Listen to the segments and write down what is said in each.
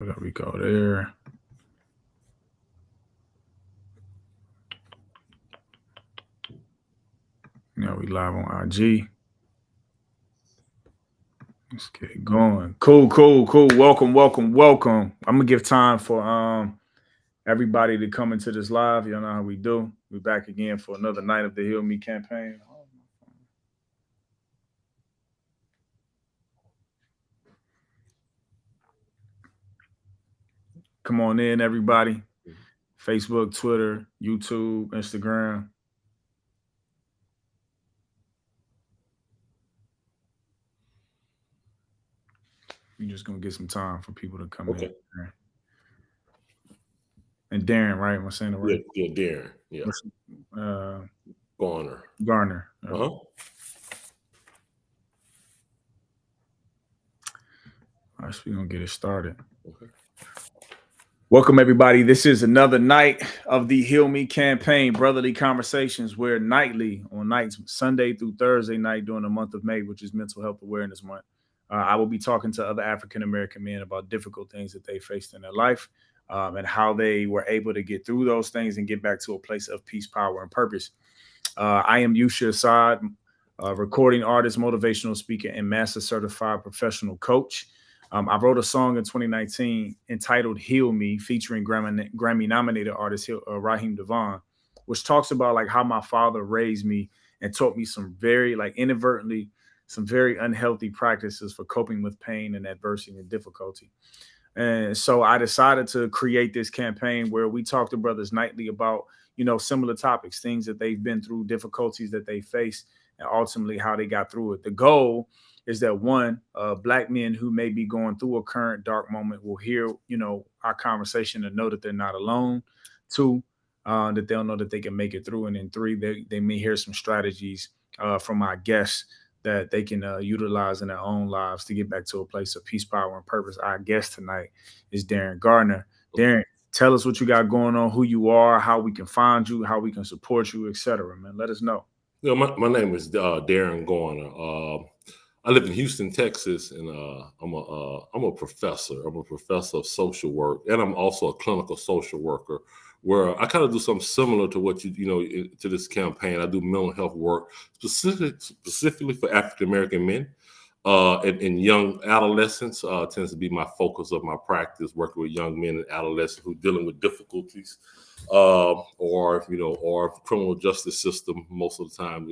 There we go there. Now we live on IG. Let's get it going. Cool. Welcome. I'm gonna give time for everybody to come into this live. You know how we do. We're back again for another night of the Heal Me campaign. Come on in, everybody. Facebook, Twitter, YouTube, Instagram. We're just gonna get some time for people to come in. And Darron, right? Am I saying it right? Yeah, Darron. Yeah. Garner. Garner. Uh-huh. All right, so we're gonna get it started. Okay. Welcome, everybody. This is another night of the Heal Me campaign, brotherly conversations. We're nightly on nights, Sunday through Thursday night during the month of May, which is Mental Health Awareness Month. I will be talking to other African-American men about difficult things that they faced in their life and how they were able to get through those things and get back to a place of peace, power, and purpose. I am Yusha Assad, recording artist, motivational speaker, and master certified professional coach. I wrote a song in 2019 entitled Heal Me, featuring Grammy-nominated artist Raheem Devon, which talks about like how my father raised me and taught me some very inadvertently, some very unhealthy practices for coping with pain and adversity and difficulty. And so I decided to create this campaign where we talk to brothers nightly about, similar topics, things that they've been through, difficulties that they face, and ultimately how they got through it. The goal is that one, Black men who may be going through a current dark moment will hear, our conversation and know that they're not alone. Two, that they'll know that they can make it through. And then three, they may hear some strategies from our guests that they can utilize in their own lives to get back to a place of peace, power, and purpose. Our guest tonight is Darron Garner. Darron, tell us what you got going on, who you are, how we can find you, how we can support you, etc. Man, let us know. My name is Darron Garner. I live in Houston, Texas, and I'm a professor. I'm a professor of social work, and I'm also a clinical social worker, where I kind of do something similar to what to this campaign. I do mental health work specifically for African American men and young adolescents. Tends to be my focus of my practice, working with young men and adolescents who are dealing with difficulties, or criminal justice system. Most of the time,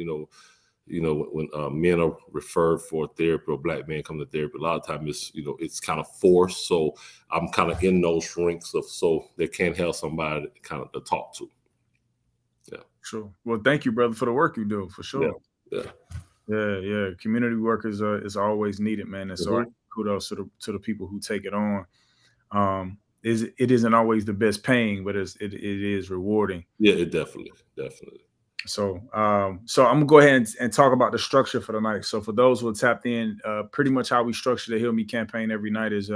when men are referred for therapy or Black men come to therapy, a lot of times it's kind of forced. So I'm kind of in those ranks so they can't have somebody to talk to. Yeah. Sure. Well, thank you, brother, for the work you do, for sure. Yeah. Community work is always needed, man. And so kudos to the people who take it on. It isn't always the best paying, but it is rewarding. Yeah, it definitely. So I'm gonna go ahead and talk about the structure for the night. So for those who are tapped in, pretty much how we structure the Heal Me campaign every night is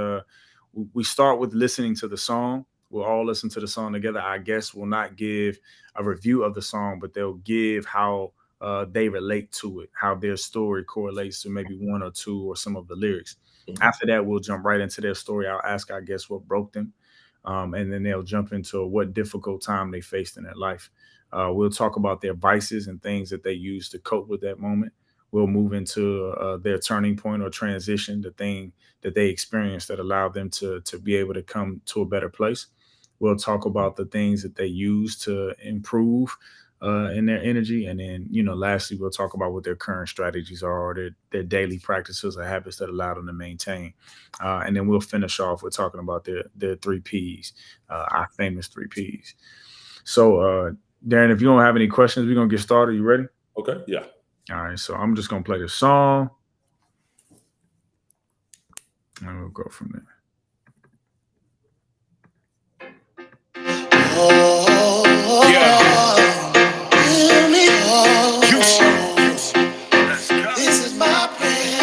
we start with listening to the song. We'll all listen to the song together. Our guests will not give a review of the song, but they'll give how they relate to it, how their story correlates to maybe one or two or some of the lyrics. Mm-hmm. After that, we'll jump right into their story. I'll ask our guests what broke them, and then they'll jump into what difficult time they faced in their life. We'll talk about their vices and things that they use to cope with that moment. We'll move into their turning point or transition, the thing that they experienced that allowed them to be able to come to a better place. We'll talk about the things that they use to improve in their energy. And then, lastly, we'll talk about what their current strategies are, or their daily practices or habits that allow them to maintain. And then we'll finish off with talking about their 3 Ps, our famous 3 Ps. So, Darron, if you don't have any questions, we're going to get started. You ready? Okay, yeah. All right, so I'm just going to play the song. And we'll go from there. This is my plan.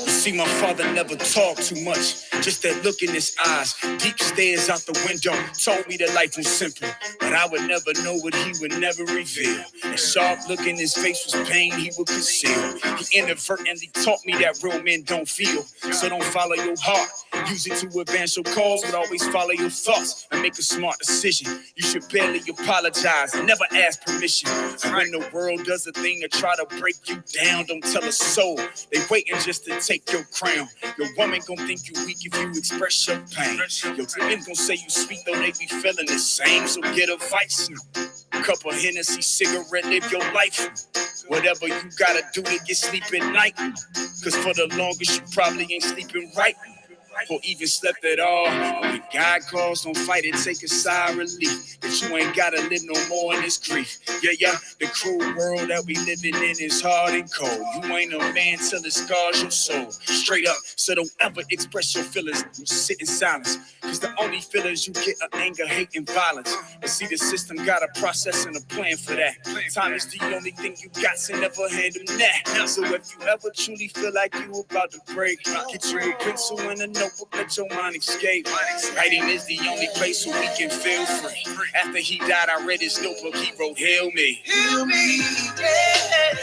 See, my father never talked too much. Just that look in his eyes, deep stares out the window, told me that life was simple. But I would never know what he would never reveal. That sharp look in his face was pain he would conceal. He inadvertently taught me that real men don't feel. So don't follow your heart, Use it to advance your cause, but always follow your thoughts and make a smart decision. You should barely apologize, never ask permission. And when the world does a thing to try to break you down, don't tell a soul. They waiting just to take your crown. Your woman gon' think you weak if you express your pain. Your women gon' say you sweet, though they be feeling the same. So get a vice, couple Hennessy, cigarette, live your life. Whatever you gotta do to get sleep at night. Cause for the longest you probably ain't sleeping right. Or even slept at all. When God calls, don't fight it, take a sigh of relief. That you ain't gotta live no more in this grief. Yeah, the cruel world that we living in is hard and cold. You ain't a man till it scars your soul. Straight up, so don't ever express your feelings. Sit in silence. Cause the only feelings you get are anger, hate, and violence. But see, the system got a process and a plan for that. Time is the only thing you got, so never hand them that. So if you ever truly feel like you about to break, get you a pencil and a notebook, let your mind escape. Writing is the only place where we can feel free. After he died, I read his notebook, he wrote, "Heal me. Heal me, yeah.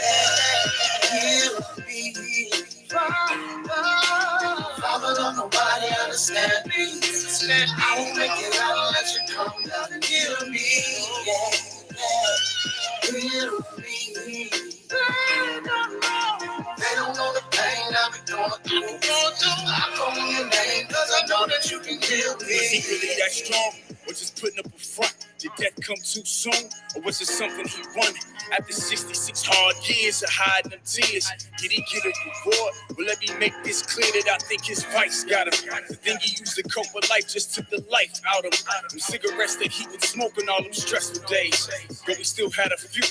Heal me. Father, don't nobody understand me. I won't make it out unless you come down and heal me. Heal me. They don't know the pain I've been going through. I call on your name because I know that you can heal me. Was he really that strong? Or just putting up a front? Did death come too soon? Or was it something he wanted? After 66 hard years of hiding them tears, did he get a reward? Well, let me make this clear that I think his vice got him. The thing he used to cope with life just took the life out of him. Them cigarettes that he was smoking all them stressful days. But we still had a few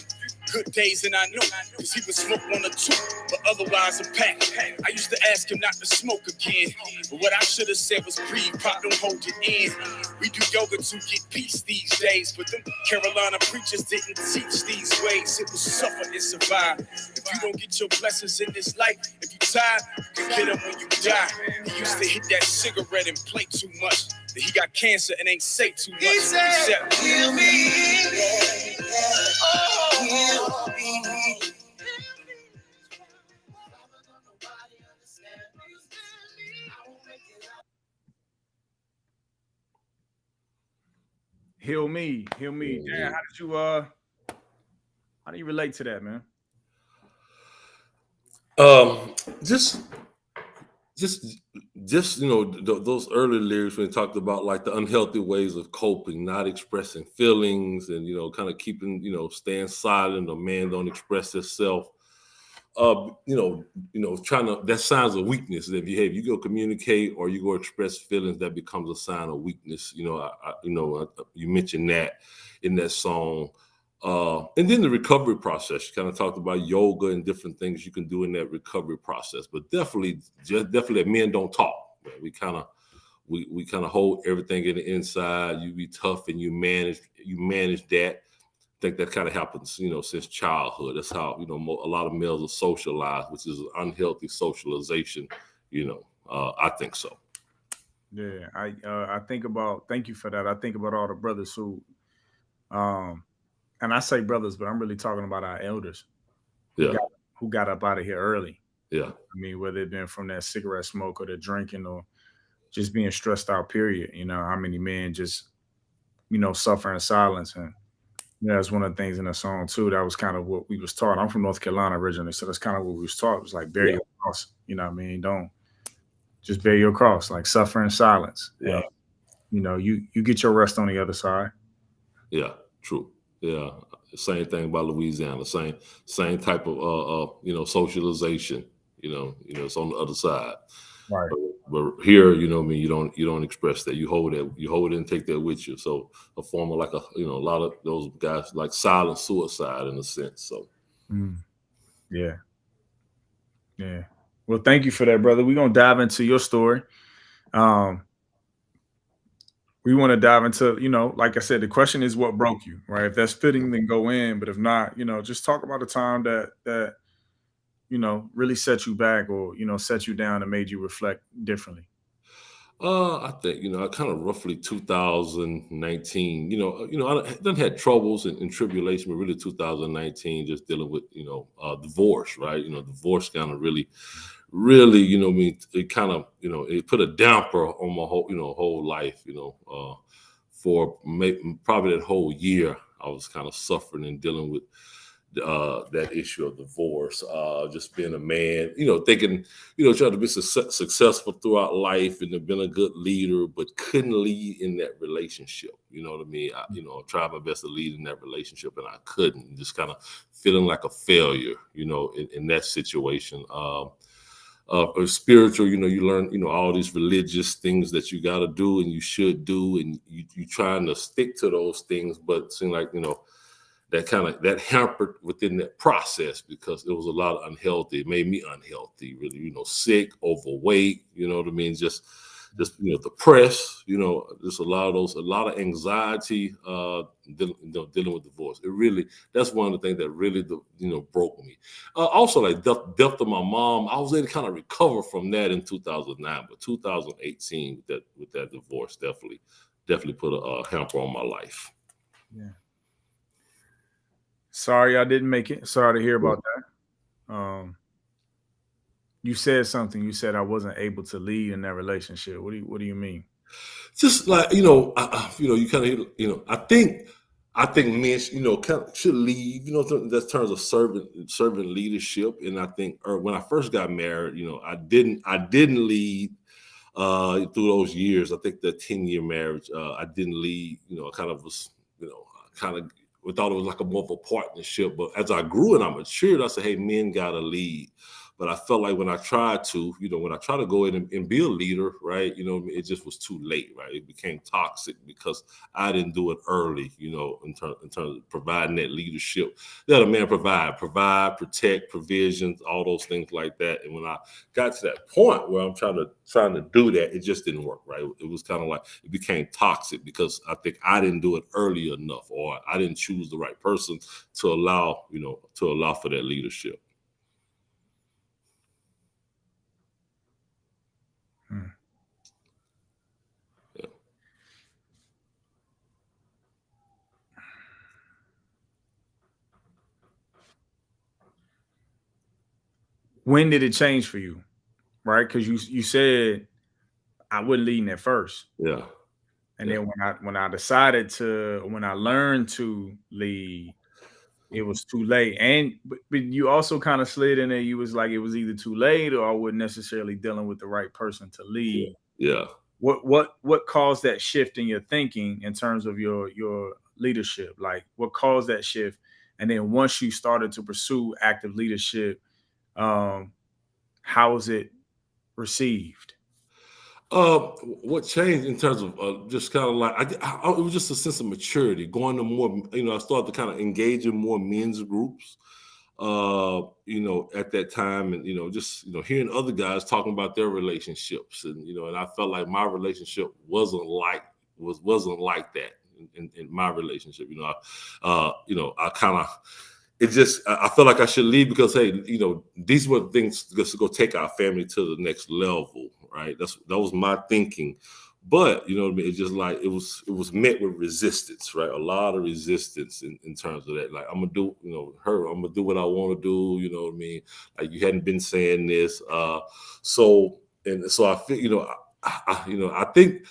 good days, and I knew, cause he would smoke one or two, but otherwise a pack. I used to ask him not to smoke again, but what I should have said was breathe, pop, don't hold it in. We do yoga to get peace these days, but them Carolina preachers didn't teach these ways. It was suffer and survive. If you don't get your blessings in this life, if you tired, you can get them when you die. He used to hit that cigarette and play too much, that he got cancer and ain't say too much. He said, heal me. Heal me. Dan, how do you relate to that, man? Just those early lyrics when he talked about like the unhealthy ways of coping, not expressing feelings, and kind of keeping staying silent. A man don't express himself. Trying to, that signs of weakness. If you go communicate or you go express feelings, that becomes a sign of weakness. You mentioned that in that song. And then the recovery process, you kind of talked about yoga and different things you can do in that recovery process, but definitely that men don't talk. We kind of hold everything in the inside. You be tough and you manage that. I think that kind of happens, since childhood. That's how, a lot of males are socialized, which is unhealthy socialization. I think so. Yeah. I think about, thank you for that. I think about all the brothers who, and I say brothers, but I'm really talking about our elders who got up out of here early. Yeah. I mean, whether it been from that cigarette smoke or the drinking or just being stressed out, period. How many men just, suffer in silence. And that's one of the things in the song too. That was kind of what we was taught. I'm from North Carolina originally, so that's kind of what we was taught. It was like, bear your cross. Don't just bear your cross, like suffer in silence. Yeah. And, you get your rest on the other side. Yeah, true. Yeah, same thing about Louisiana. Same type of socialization. It's on the other side. Right. But here, you don't express that. You hold it and take that with you. So a form of like a lot of those guys like silent suicide in a sense. So yeah. Well, thank you for that, brother. We're gonna dive into your story. We want to dive into, like I said, the question is what broke you, right? If that's fitting, then go in. But if not, just talk about a time that really set you back or, set you down and made you reflect differently. I think, I kind of roughly 2019, I done had troubles and tribulation, but really 2019, just dealing with, divorce, right? Divorce kind of really really, it kind of, it put a damper on my whole life, for probably that whole year. I was kind of suffering and dealing with that issue of divorce, just being a man, thinking, trying to be successful throughout life and have been a good leader, but couldn't lead in that relationship. You know what I mean? I tried my best to lead in that relationship and I couldn't, just kind of feeling like a failure, in that situation. Spiritual, you learn, all these religious things that you got to do and you should do, and you trying to stick to those things, but it seemed like, that hampered within that process because it was a lot of unhealthy. It made me unhealthy, really, sick, overweight, you know what I mean? Just depressed, just a lot of anxiety, dealing with divorce. That's one of the things that really, broke me. Also, like death of my mom, I was able to kind of recover from that in 2009, but 2018 with that divorce definitely put a hamper on my life. Yeah. Sorry I didn't make it. Sorry to hear about that. You said something. You said I wasn't able to lead in that relationship. What do you mean? Just like, you kind of, I think men, kind of should lead, in terms of servant leadership. And I think when I first got married, I didn't lead through those years. I think the 10-year marriage, I didn't lead, I kind of was, we thought it was like more of a partnership. But as I grew and I matured, I said, hey, men got to lead. But I felt like when I tried to, go in and be a leader, right, it just was too late, right? It became toxic because I didn't do it early, in terms of providing that leadership that a man provide, protect, provisions, all those things like that. And when I got to that point where I'm trying to do that, it just didn't work, right? It was kind of like it became toxic because I think I didn't do it early enough, or I didn't choose the right person to allow for that leadership. Yeah. When did it change for you? Right? Because you said I wasn't leading at first. Yeah. And then when I learned to lead, it was too late. And but you also kind of slid in there. You was like, it was either too late or I wasn't necessarily dealing with the right person to lead. Yeah. What caused that shift in your thinking in terms of your leadership? Like what caused that shift? And then once you started to pursue active leadership, how was it received? What changed in terms of just kind of like it was just a sense of maturity, going to more. I started to kind of engage in more men's groups. At that time, and just hearing other guys talking about their relationships, and and I felt like my relationship wasn't like that in my relationship. I kind of. It just, I felt like I should leave because, hey, these were things just to go take our family to the next level, right? That was my thinking. But, it's just like, it was met with resistance, right? A lot of resistance in terms of that. Like, I'm going to do, I'm going to do what I want to do, you know what I mean? Like, you hadn't been saying this. So I feel, I think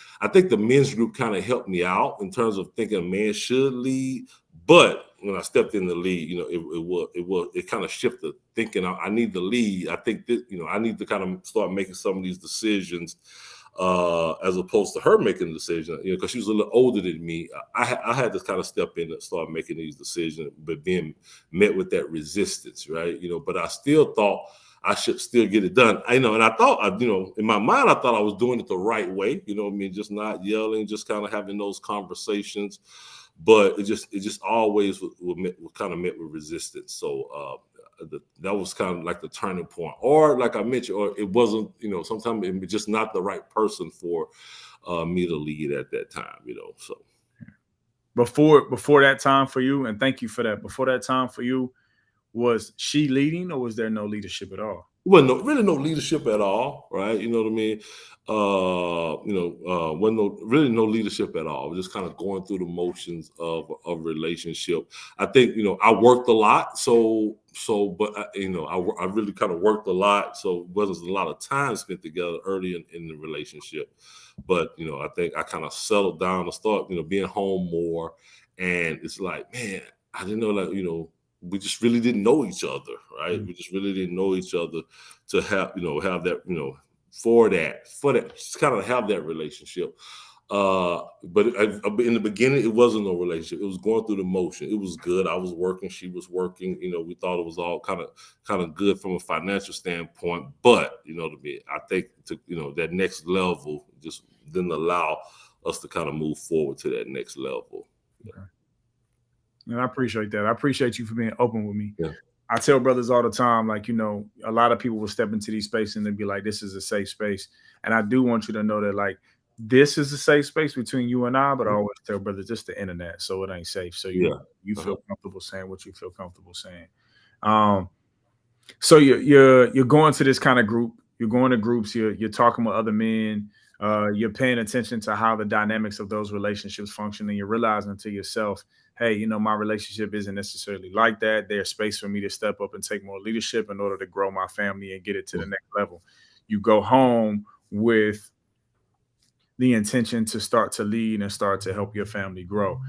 the men's group kind of helped me out in terms of thinking a man should lead. But when I stepped in the lead, it kind of shifted thinking I need to lead. I think that, I need to kind of start making some of these decisions as opposed to her making the decision, because she was a little older than me. I had to kind of step in and start making these decisions, but being met with that resistance, right? But I still thought I should still get it done. And I thought, in my mind, I thought I was doing it the right way, just not yelling, just kind of having those conversations. But it just always was kind of met with resistance. So that was kind of like the turning point, or like I mentioned, or it wasn't, sometimes it was just not the right person for me to lead at that time, So Before that time for you, and thank you for that. Before that time for you, was she leading, or was there no leadership at all? wasn't really no leadership at all, right? You know what I mean? Wasn't really no leadership at all. Just kind of going through the motions of a relationship. I think, I worked a lot. But I really kind of worked a lot. So it wasn't a lot of time spent together early in the relationship. But, I think I kind of settled down and start, being home more. And it's like, man, I didn't know, we just really didn't know each other, right? We just really didn't know each other to have that, for that, just kind of have that relationship. But in the beginning, it wasn't no relationship. It was going through the motion. It was good. I was working. She was working. We thought it was all kind of good from a financial standpoint. But, I think that next level just didn't allow us to kind of move forward to that next level. Okay. And I appreciate that. I appreciate you for being open with me. Yeah. I tell brothers all the time, like, a lot of people will step into these spaces and they'll be like, this is a safe space. And I do want you to know that, like, this is a safe space between you and I, but I always tell brothers, it's the internet, so it ain't safe. So you feel comfortable saying what you feel comfortable saying. So you're going to this kind of group. You're going to groups. You're talking with other men. You're paying attention to how the dynamics of those relationships function, and you're realizing to yourself, hey, my relationship isn't necessarily like that. There's space for me to step up and take more leadership in order to grow my family and get it to the next level. You go home with the intention to start to lead and start to help your family grow.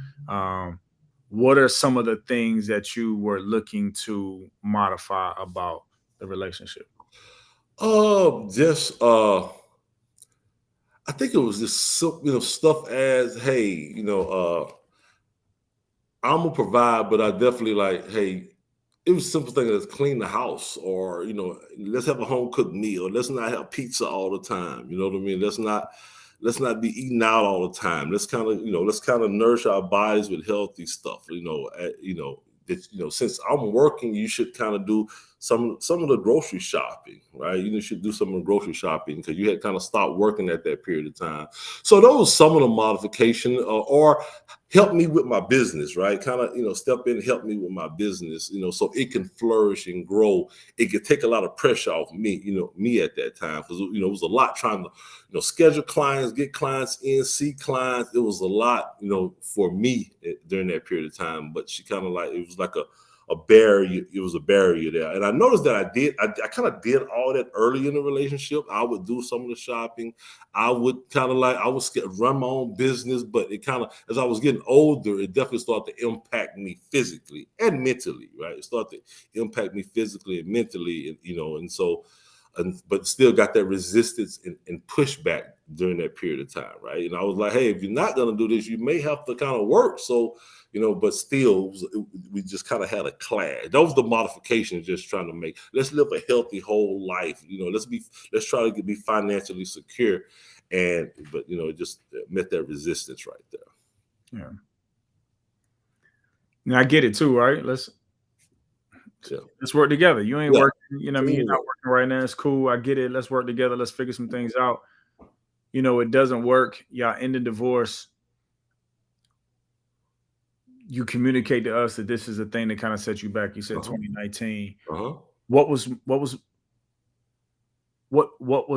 What are some of the things that you were looking to modify about the relationship? I think it was just stuff as, hey, I'm gonna provide, but I definitely like, hey, it was simple thing as clean the house, or let's have a home cooked meal. Let's not have pizza all the time. You know what I mean? Let's not be eating out all the time. Let's kind of nourish our bodies with healthy stuff. Since I'm working, you should kind of do some of the grocery shopping, right? You should do some of the grocery shopping because you had kind of stopped working at that period of time. So those some of the modification, or help me with my business, right? Kind of, step in and help me with my business, so it can flourish and grow. It could take a lot of pressure off me, me at that time, because, it was a lot trying to, schedule clients, get clients in, see clients. It was a lot, for me during that period of time, but she kind of it was like a barrier. It was a barrier there. And I noticed that I kind of did all that early in the relationship. I would do some of the shopping. I would run my own business, but it kind of, as I was getting older, it definitely started to impact me physically and mentally, right? It started to impact me physically and mentally, but still got that resistance and pushback during that period of time, right? And I was like, hey, if you're not going to do this, you may have to kind of work. So, but still, we just kind of had a clash. That was the modification, just trying to make, let's live a healthy whole life. Let's try to be financially secure. But it just met that resistance right there. Yeah. Now I get it too, right? Let's work together. You ain't working, you're not working right now. It's cool. I get it. Let's work together. Let's figure some things out. It doesn't work. Y'all end the divorce. You communicate to us that this is a thing that kind of set you back. You said 2019. What was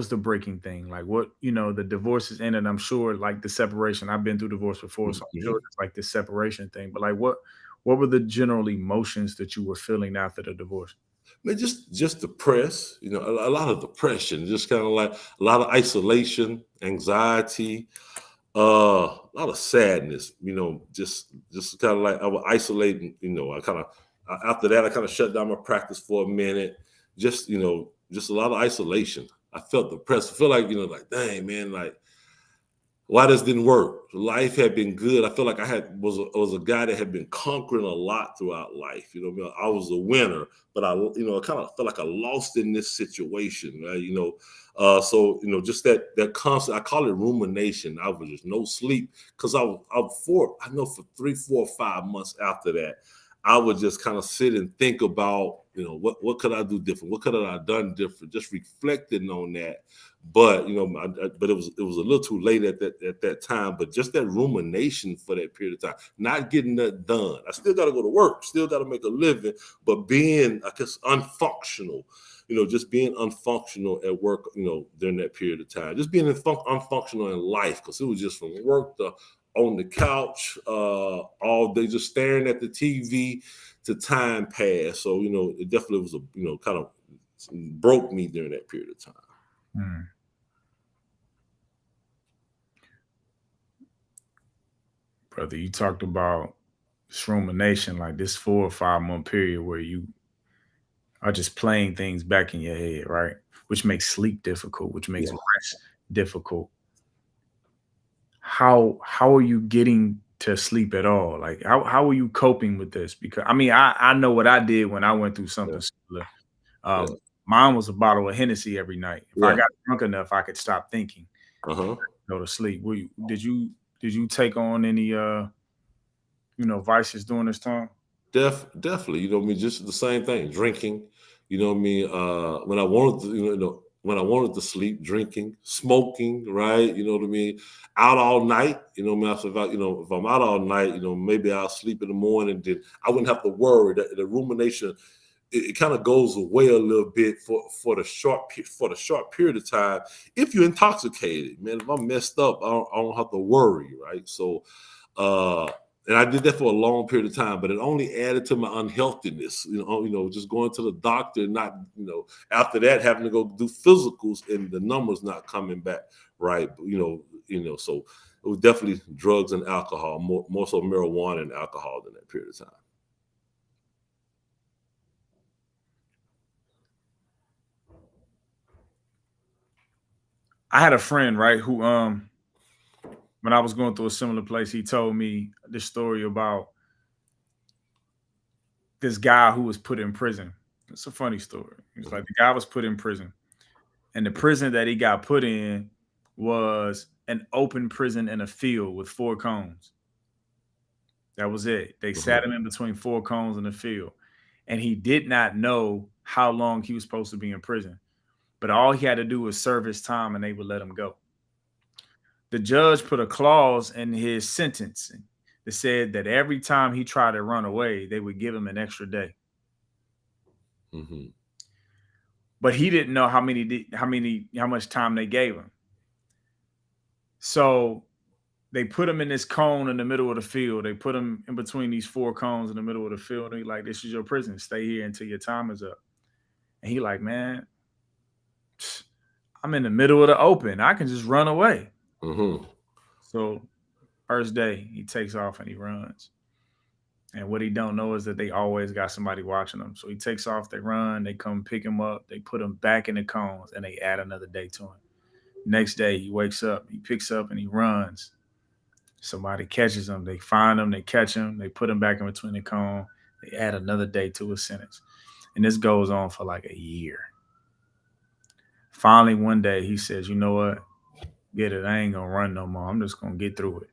the breaking thing? Like, the divorce is ended. I'm sure, like, the separation. I've been through divorce before, so I'm sure it's like this separation thing. But like, what were the general emotions that you were feeling after the divorce? Man, just depressed, a lot of depression, just kind of like a lot of isolation, anxiety, a lot of sadness, just kind of like I was isolating, after that, I kind of shut down my practice for a minute, just a lot of isolation. I felt depressed. I feel like, like, dang, man, like, why this didn't work? Life had been good. I feel like I was a guy that had been conquering a lot throughout life. I was a winner, but I kind of felt like I lost in this situation, right? So just that constant, I call it rumination. I was just no sleep because for 3, 4, 5 months after that, I would just kind of sit and think about, what could I do different? What could I have done different? Just reflecting on that. But but it was a little too late at that time. But just that rumination for that period of time, not getting that done. I still got to go to work, still got to make a living, but being, I guess, unfunctional. just being unfunctional at work, during that period of time, just being unfunctional in life, because it was just from work to on the couch all day, just staring at the TV to time pass. So, it definitely was kind of broke me during that period of time. Hmm. Brother, you talked about this rumination, like this 4 or 5 month period where you are just playing things back in your head, right? Which makes sleep difficult, which makes rest difficult. How are you getting to sleep at all? Like how are you coping with this? Because I know what I did when I went through something similar. Mine was a bottle of Hennessy every night. If I got drunk enough, I could stop thinking, go to sleep. Did you take on any vices during this time? Definitely. Just the same thing, drinking, when I wanted to, when I wanted to sleep, drinking, smoking, right? You know what I mean? Out all night, if I'm out all night, maybe I'll sleep in the morning, then I wouldn't have to worry. The rumination, it kind of goes away a little bit for the short period of time. If you're intoxicated, man, if I'm messed up, I don't have to worry, right? So, and I did that for a long period of time, but it only added to my unhealthiness. Just going to the doctor, not after that having to go do physicals and the numbers not coming back right. So it was definitely drugs and alcohol, more so marijuana and alcohol in that period of time. I had a friend, right, who when I was going through a similar place, he told me this story about this guy who was put in prison. It's a funny story. It's like the guy was put in prison, and the prison that he got put in was an open prison in a field with 4 cones. That was it. They sat him in between 4 cones in the field, and he did not know how long he was supposed to be in prison. But all he had to do was serve his time, and they would let him go. The judge put a clause in his sentencing that said that every time he tried to run away, they would give him an extra day. But he didn't know how much time they gave him. So they put him in this cone in the middle of the field. They put him in between these 4 cones in the middle of the field. And like, this is your prison. Stay here until your time is up. And he like, man, I'm in the middle of the open. I can just run away. So first day, he takes off and he runs. And what he don't know is that they always got somebody watching him. So he takes off, they run, they come pick him up, they put him back in the cones, and they add another day to him. Next day, he wakes up, he picks up, and he runs. Somebody catches him, they find him, they catch him, they put him back in between the cone, they add another day to his sentence. And this goes on for like a year. Finally, one day, he says, you know what? Get it. I ain't going to run no more. I'm just going to get through it.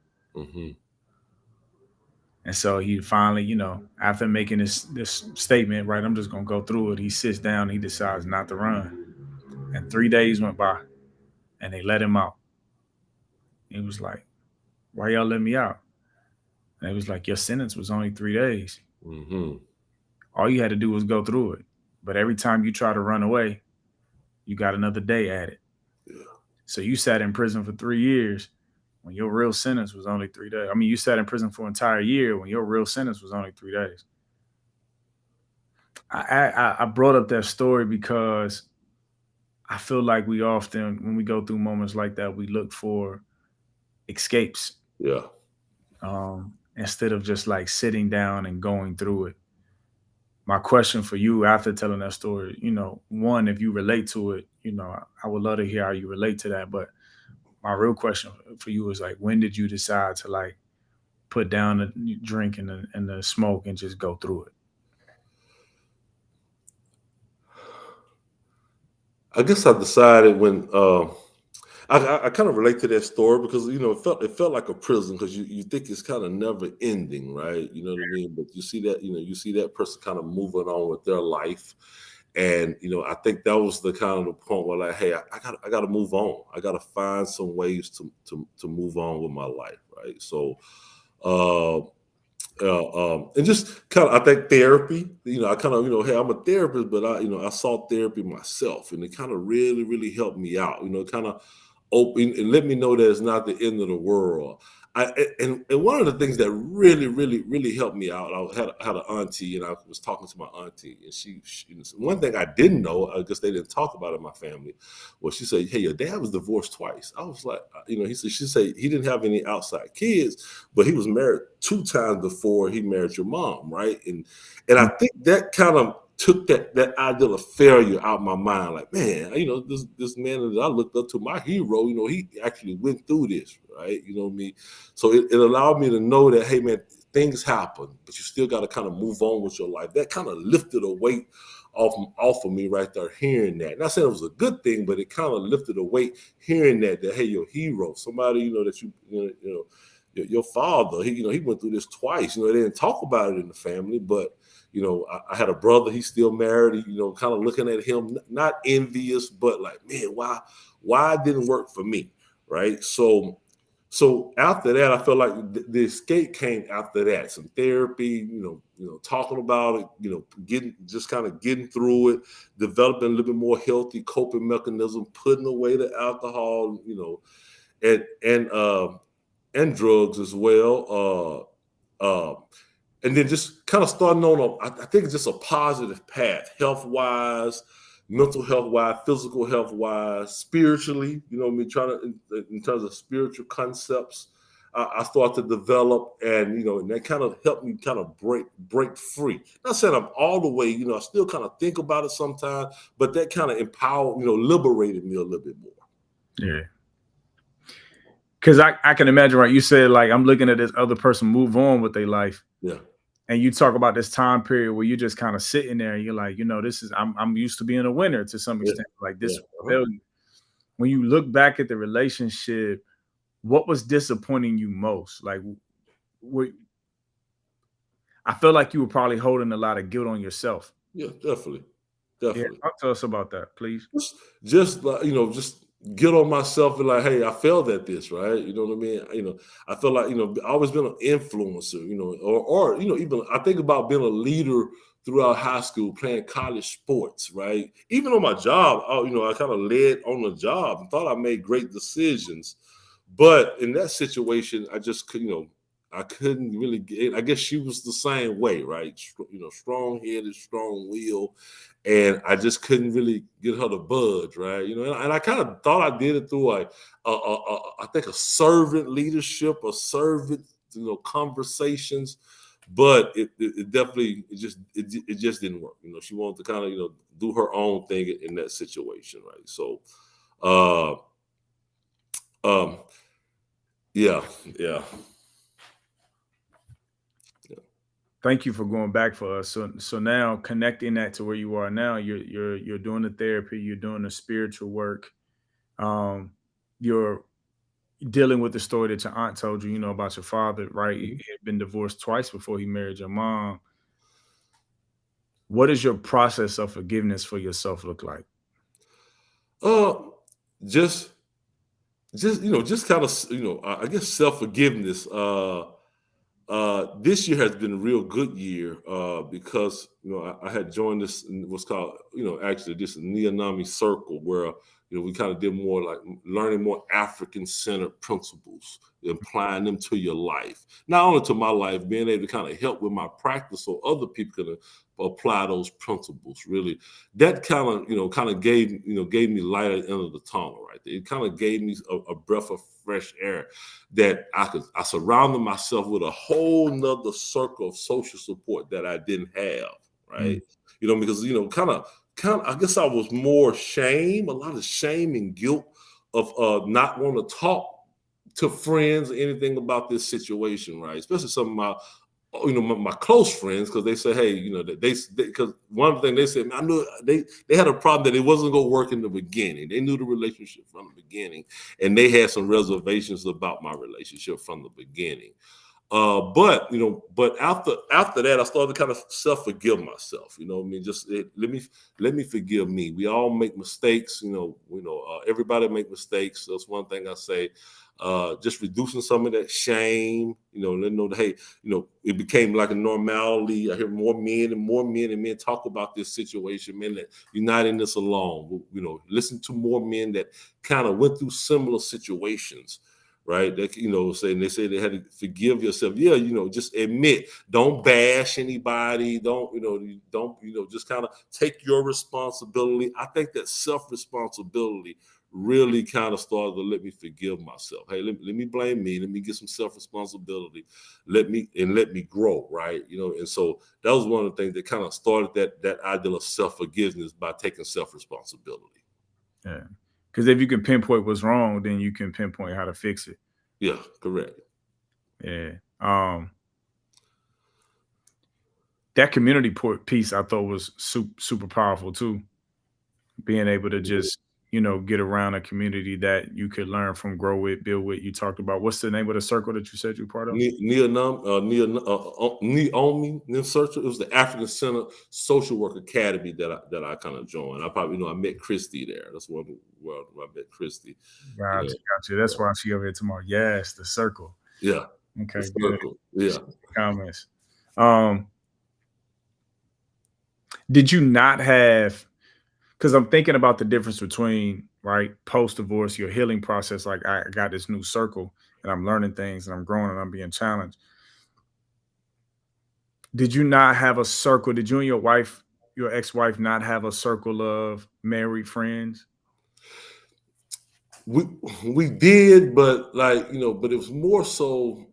And so he finally, after making this statement, right, I'm just going to go through it. He sits down and he decides not to run. And 3 days went by and they let him out. He was like, why y'all let me out? And it was like, your sentence was only 3 days. All you had to do was go through it. But every time you try to run away, you got another day added. So you sat in prison for 3 years when your real sentence was only 3 days. I mean, you sat in prison for an entire year when your real sentence was only 3 days. I brought up that story because I feel like we often, when we go through moments like that, we look for escapes. Instead of just like sitting down and going through it. My question for you after telling that story, one, if you relate to it, I would love to hear how you relate to that. But my real question for you is like, when did you decide to like put down the drink and the smoke and just go through it? I guess I decided when I kind of relate to that story because it felt like a prison because you think it's kind of never ending, right? You know what I mean? But you see that person kind of moving on with their life, and I think that was the kind of the point where like, hey, I got to move on. I got to find some ways to move on with my life, right? So And just kind of, I think therapy, I kind of, hey, I'm a therapist, but I sought therapy myself, and it kind of really, really helped me out, kind of open and let me know that it's not the end of the world. And one of the things that really, really, really helped me out, I had an auntie, and I was talking to my auntie, and she one thing I didn't know, I guess they didn't talk about it in my family, was she said, "Hey, your dad was divorced twice." I was like, she said he didn't have any outside kids, but he was married 2 times before he married your mom, right? And I think that kind of took that ideal of failure out of my mind. Like, man, this man that I looked up to, my hero, he actually went through this, right? You know what I mean? So it allowed me to know that, hey, man, things happen, but you still got to kind of move on with your life. That kind of lifted a weight off of me right there, hearing that. Not saying it was a good thing, but it kind of lifted a weight hearing that hey, your hero, somebody, that your father, he went through this twice. They didn't talk about it in the family, but I had a brother, he's still married, kind of looking at him, not envious, but like, man, why it didn't work for me, right? So after that, I felt like the escape came after that. Some therapy, talking about it, getting through it, developing a little bit more healthy coping mechanism, putting away the alcohol, and drugs as well. And then just kind of starting on I think it's just a positive path, health-wise, mental health-wise, physical health-wise, spiritually, trying to, in terms of spiritual concepts, I started to develop, and that kind of helped me kind of break free. Not saying I'm all the way, I still kind of think about it sometimes, but that kind of empowered, liberated me a little bit more. Yeah. Because I can imagine, right? You said, like, I'm looking at this other person move on with their life. Yeah. And you talk about this time period where you're just kind of sitting there and you're like, this is, I'm used to being a winner to some extent. Like this failure. When you look back at the relationship, what was disappointing you most? Like, I feel like you were probably holding a lot of guilt on yourself. Yeah, definitely. Yeah, talk to us about that, please. Just like, just get on myself and like, hey, I failed at this, right? You know what I mean? I feel like, I've always been an influencer, or even I think about being a leader throughout high school, playing college sports, right? Even on my job, I kind of led on the job and thought I made great decisions. But in that situation, I just couldn't, I couldn't really get, I guess she was the same way, right? Strong-headed, strong-willed, and I just couldn't really get her to budge, right? And I kind of thought I did it through I think a servant leadership, a servant, conversations, but it definitely it just didn't work. She wanted to kind of do her own thing in that situation, right? So, yeah. Thank you for going back for us. So now connecting that to where you are now, you're doing the therapy, you're doing the spiritual work. You're dealing with the story that your aunt told you, about your father, right? He had been divorced twice before he married your mom. What does your process of forgiveness for yourself look like? Just kind of, I guess self-forgiveness. This year has been a real good year because I had joined this what's called actually this Neonami circle where we kind of did more like learning more African-centered principles, applying them to your life, not only to my life, being able to kind of help with my practice so other people can apply those principles. Really, that kind of gave me light at the end of the tunnel. Right there. It kind of gave me a breath of fresh air that I surrounded myself with a whole nother circle of social support that I didn't have. Right, because kind of, I guess I was more a lot of shame and guilt of not wanting to talk to friends or anything about this situation, right? Especially some of my close friends, because they say, hey, that because one thing they said, I knew they had a problem that it wasn't going to work in the beginning. They knew the relationship from the beginning, and they had some reservations about my relationship from the beginning. But after that, I started to kind of self-forgive myself. Just let me forgive me. We all make mistakes. Everybody make mistakes. That's one thing I say. just reducing some of that shame, letting them know that, hey, it became like a normality. I hear more men and men talk about this situation, men, that you're not in this alone. Listen to more men that kind of went through similar situations, right? That, they say they had to forgive yourself. Yeah, just admit, don't bash anybody. Don't just kind of take your responsibility. I think that self-responsibility really kind of started to let me forgive myself. Hey, let me blame me. Let me get some self-responsibility. Let me grow, right? And so that was one of the things that kind of started that ideal of self-forgiveness, by taking self-responsibility. Yeah. Because if you can pinpoint what's wrong, then you can pinpoint how to fix it. Yeah, correct. Yeah. That community piece I thought was super powerful too. Being able to just, get around a community that you could learn from, grow with, build with. You talked about, what's the name of the circle that you said you're part of? Neomi Circle. It was the African Center Social Work Academy that I kind of joined. I probably I met Christy there. That's where I met Christy. Gotcha. That's why she over here tomorrow. Yes, the circle. Yeah. Okay. The circle. Yeah. Comments. Did you not have? Because I'm thinking about the difference between, right, post-divorce, your healing process. Like, I got this new circle and I'm learning things and I'm growing and I'm being challenged. Did you not have a circle? Did you and your ex-wife, not have a circle of married friends? We did, but but it was more so.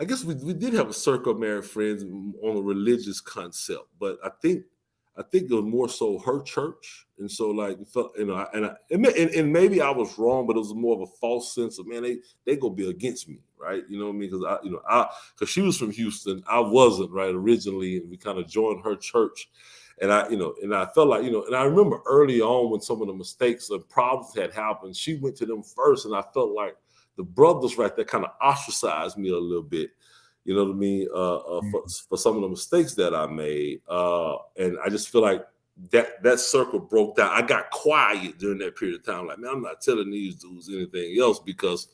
I guess we did have a circle of married friends on a religious concept, but I think it was more so her church, and so it felt, and maybe I was wrong, but it was more of a false sense of, man, they gonna be against me, right? You know what I mean? Because because she was from Houston, I wasn't, right, originally, and we kind of joined her church, and I felt like, and I remember early on when some of the mistakes and problems had happened, she went to them first, and I felt like the brothers right there kind of ostracized me a little bit. You know what I mean? For some of the mistakes that I made. And I just feel like that circle broke down. I got quiet during that period of time. Like, man, I'm not telling these dudes anything else because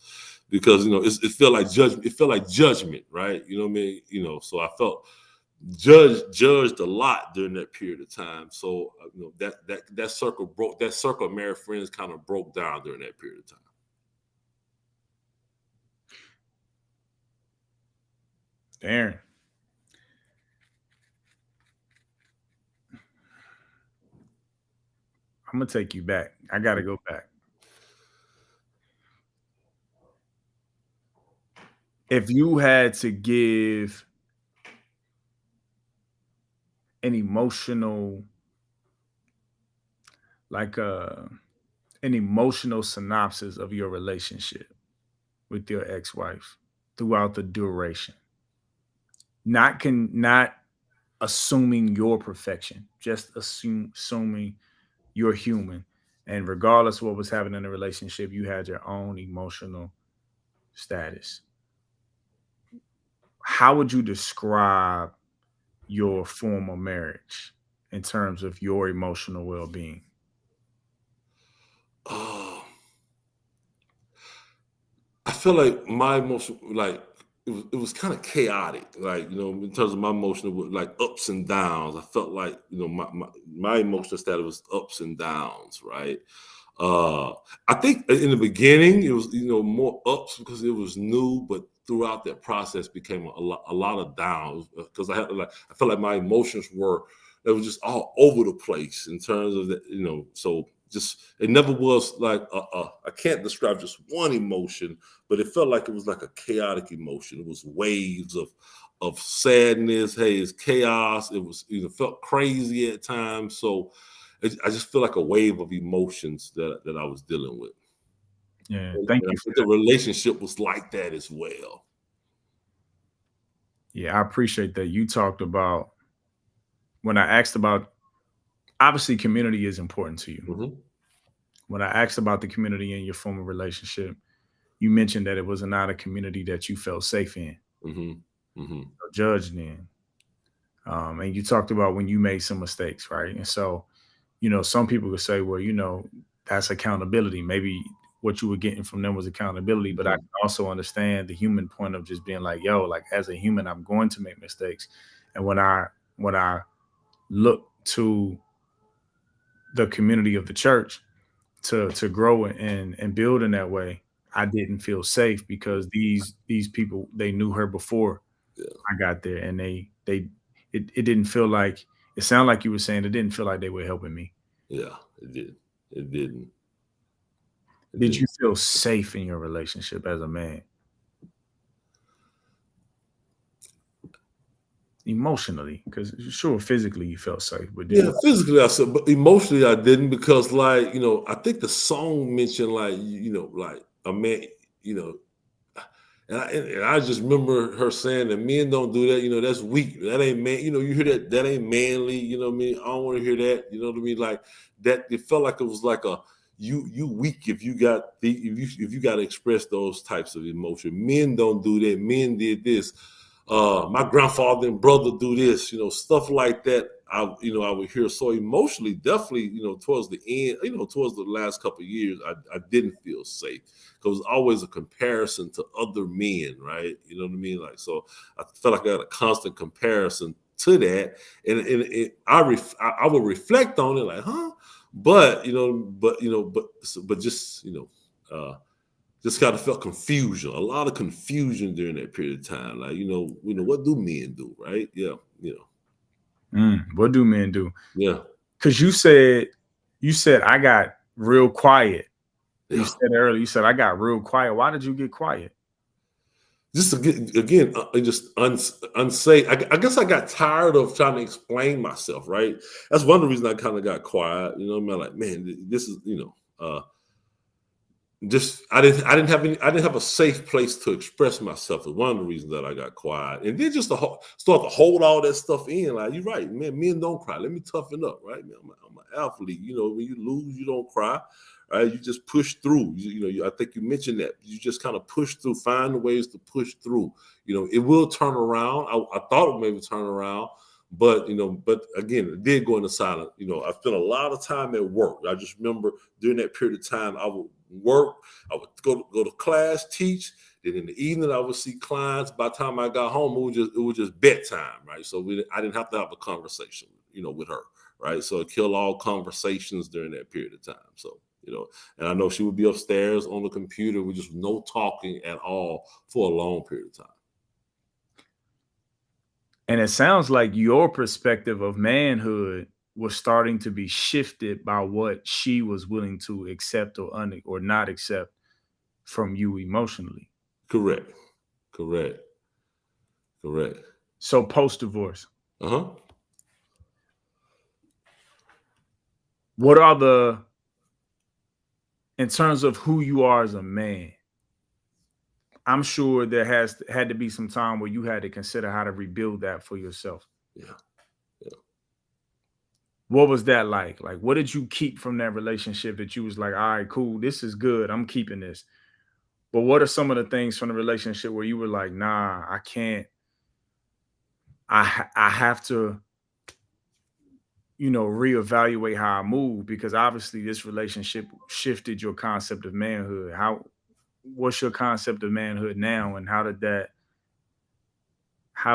it felt like judgment. It felt like judgment, right? You know what I mean? So I felt judged a lot during that period of time. So that circle broke. That circle of married friends kind of broke down during that period of time. Darron, I'm gonna take you back. I gotta go back. If you had to give an emotional, an emotional synopsis of your relationship with your ex-wife throughout the duration, not assuming your perfection, just assuming you're human, and regardless of what was happening in the relationship, you had your own emotional status. How would you describe your former marriage in terms of your emotional well-being? I feel like my emotion, it was kind of chaotic, in terms of my emotional, like ups and downs. I felt like, my emotional status was ups and downs, right? I think in the beginning it was, more ups because it was new, but throughout that process became a lot of downs because I felt like my emotions they were just all over the place in terms of the, so just, it never was like I can't describe just one emotion, but it felt like it was like a chaotic emotion. It was waves of sadness. Hey, it's chaos. It was, felt crazy at times. So I just feel like a wave of emotions that I was dealing with. Yeah, thank you. The relationship was like that as well. Yeah, I appreciate that. You talked about, when I asked about, obviously community is important to you. Mm-hmm. When I asked about the community in your former relationship, you mentioned that it was not a community that you felt safe in, mm-hmm. Mm-hmm. or judged in. And you talked about when you made some mistakes, right? And so, some people would say, well, that's accountability. Maybe what you were getting from them was accountability. But I can also understand the human point of just being like, yo, like as a human, I'm going to make mistakes. And when I look to the community of the church to grow and build in that way, I didn't feel safe because these people, they knew her before I got there, and it didn't feel like, it sounded like you were saying it didn't feel like they were helping me. Yeah, it did. It didn't. Did you feel safe in your relationship as a man? Emotionally, because sure, physically you felt safe, but physically I said, but emotionally I didn't, because like, you know, I think the song mentioned like, you know, like a man, you know, and I just remember her saying that men don't do that, you know, that's weak. That ain't man, you know, you hear that ain't manly, you know what I mean? I don't want to hear that, you know what I mean? Like that, it felt like it was like a you weak if you got if you got to express those types of emotion. Men don't do that. Men did this. My grandfather and brother do this, you know, stuff like that. I would hear. So emotionally, definitely, you know, towards the end, you know, towards the last couple of years, I didn't feel safe, because it was always a comparison to other men, right? You know what I mean? Like, so I felt like I had a constant comparison to that, and I would reflect on it, like, huh? But just, you know, just kind of felt confusion, a lot of confusion during that period of time. Like, you know, what do men do, right? Yeah, you know. What do men do? Yeah. Because you said I got real quiet. Yeah. You said earlier, you said I got real quiet. Why did you get quiet? Just again, just unsafe. I guess I got tired of trying to explain myself, right? That's one of the reasons I kind of got quiet. You know what I mean? Like, man, this is, you know, just I didn't have a safe place to express myself. Is one of the reasons that I got quiet, and then just to start to hold all that stuff in. Like, you're right, man. Men don't cry. Let me toughen up, right? Man, I'm an athlete. You know, when you lose, you don't cry, right? You just push through. I think you mentioned that. You just kind of push through, find ways to push through. You know, it will turn around. I thought it maybe turn around. But, you know, again, it did go into silence. You know, I spent a lot of time at work. I just remember during that period of time, I would work, I would go to class, teach. Then in the evening, I would see clients. By the time I got home, it was just bedtime, right? So I didn't have to have a conversation, you know, with her, right? So it killed all conversations during that period of time. So, you know, and I know she would be upstairs on the computer with just no talking at all for a long period of time. And it sounds like your perspective of manhood was starting to be shifted by what she was willing to accept or not accept from you emotionally. Correct. So post-divorce. What are in terms of who you are as a man, I'm sure there had to be some time where you had to consider how to rebuild that for yourself. Yeah. What was that like? Like, what did you keep from that relationship that you was like, all right, cool, this is good, I'm keeping this? But what are some of the things from the relationship where you were like, nah, I can't, I have to, you know, reevaluate how I move, because obviously this relationship shifted your concept of manhood. What's your concept of manhood now, and how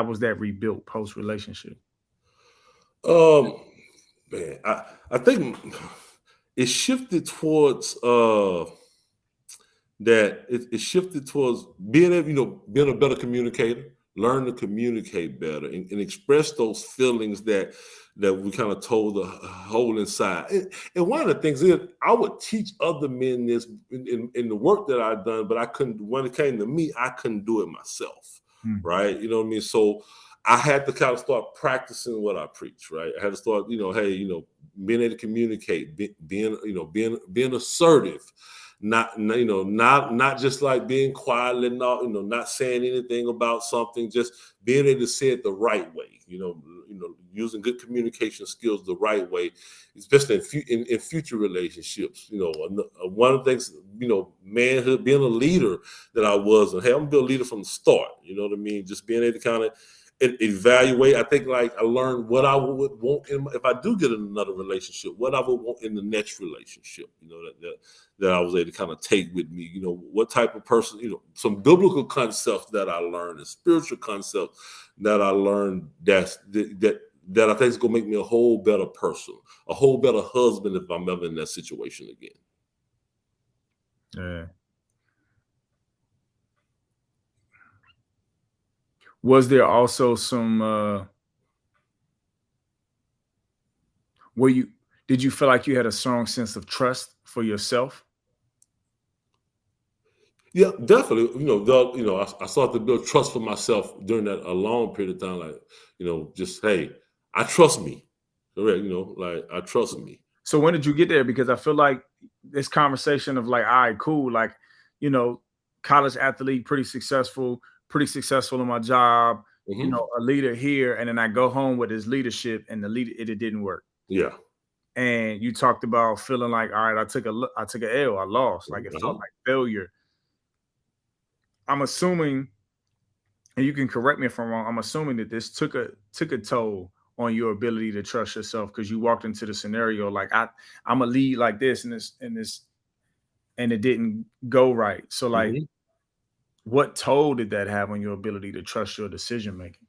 was that rebuilt post-relationship? Man, I think it shifted towards that it shifted towards being a better communicator, learn to communicate better and express those feelings that we kind of told the hold inside. And one of the things is, I would teach other men this in the work that I've done, but I couldn't, when it came to me, I couldn't do it myself. Right. You know what I mean? So I had to kind of start practicing what I preach, right? I had to start, hey, being able to communicate, being assertive, not just like being quiet and not saying anything about something, just being able to say it the right way, using good communication skills the right way, especially in future relationships. One of the things, manhood, being a leader that I was, and hey, I'm gonna be a leader from the start. You know what I mean? Just being able to kind of evaluate. I think like I learned what I would want if I do get in another relationship, what I would want in the next relationship. That I was able to kind of take with me. What type of person. Some biblical concepts that I learned and spiritual concepts that I learned that I think is gonna make me a whole better person, a whole better husband if I'm ever in that situation again. Yeah. Was there also some did you feel like you had a strong sense of trust for yourself? Yeah, definitely. I started to build trust for myself during that a long period of time. Like, just hey, I trust me. Correct. Like I trust me. So when did you get there? Because I feel like this conversation of like, all right, cool, like, college athlete, pretty successful in my job, Mm-hmm. A leader here, and then I go home with his leadership, and it didn't work. Yeah. And you talked about feeling like, all right, I took an L, I lost, like it felt like failure. I'm assuming, and you can correct me if I'm wrong, I'm assuming that this took a toll on your ability to trust yourself because you walked into the scenario like I'm a lead like this and it didn't go right. So like, what toll did that have on your ability to trust your decision making?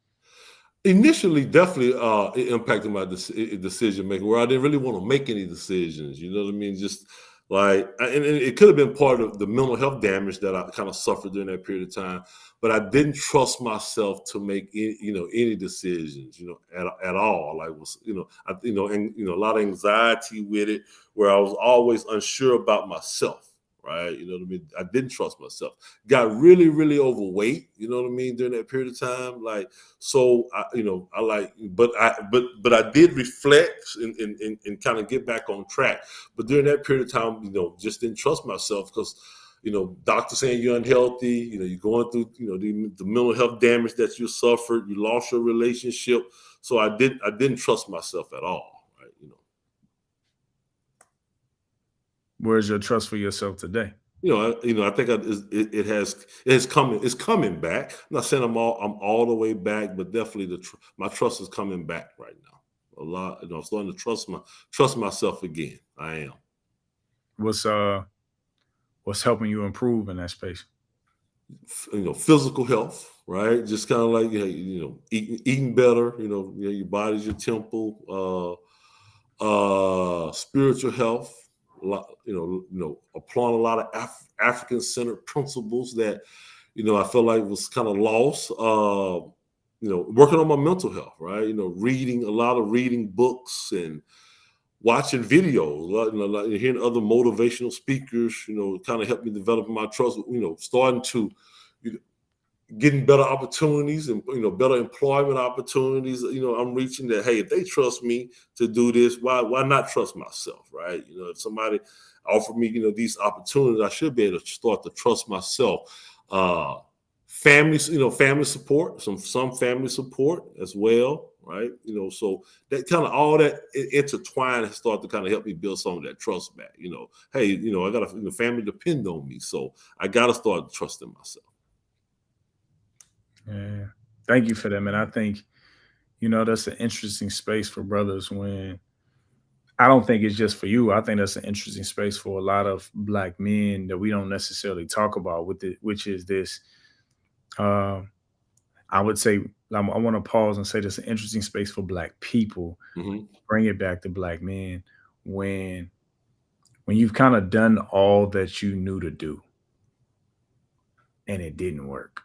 Initially, definitely, it impacted my decision making, where I didn't really want to make any decisions. You know what I mean? Just like, and it could have been part of the mental health damage that I kind of suffered during that period of time. But I didn't trust myself to make any decisions, at all. Like a lot of anxiety with it, where I was always unsure about myself. Right. You know what I mean? I didn't trust myself. Got really, really overweight, you know what I mean, during that period of time. Like, so but I did reflect and kind of get back on track. But during that period of time, just didn't trust myself because, doctors saying you're unhealthy, you're going through, the mental health damage that you suffered, you lost your relationship. So I didn't trust myself at all. Where's your trust for yourself today? I think it's coming back. I'm not saying I'm all the way back, but definitely my trust is coming back right now. A lot, I'm starting to trust myself again. I am. What's helping you improve in that space? Physical health, right? Just kind of like eating better. Your body's your temple. Spiritual health. Applying a lot of African-centered principles that, I feel like was kind of lost. Working on my mental health, right? Reading a lot of books and watching videos, like hearing other motivational speakers, kind of helped me develop my trust. Starting to getting better opportunities and better employment opportunities. I'm reaching that. Hey, if they trust me to do this, why not trust myself, right? If somebody offered me these opportunities, I should be able to start to trust myself. Family support, some family support as well, right? So that kind of all that intertwined and start to kind of help me build some of that trust back. Hey, I got a family depend on me, so I got to start trusting myself. Yeah. Thank you for that, man. I think, that's an interesting space for brothers when I don't think it's just for you. I think that's an interesting space for a lot of Black men that we don't necessarily talk about which is this. I would say I want to pause and say there's an interesting space for Black people. Bring it back to Black men when you've kind of done all that you knew to do and it didn't work.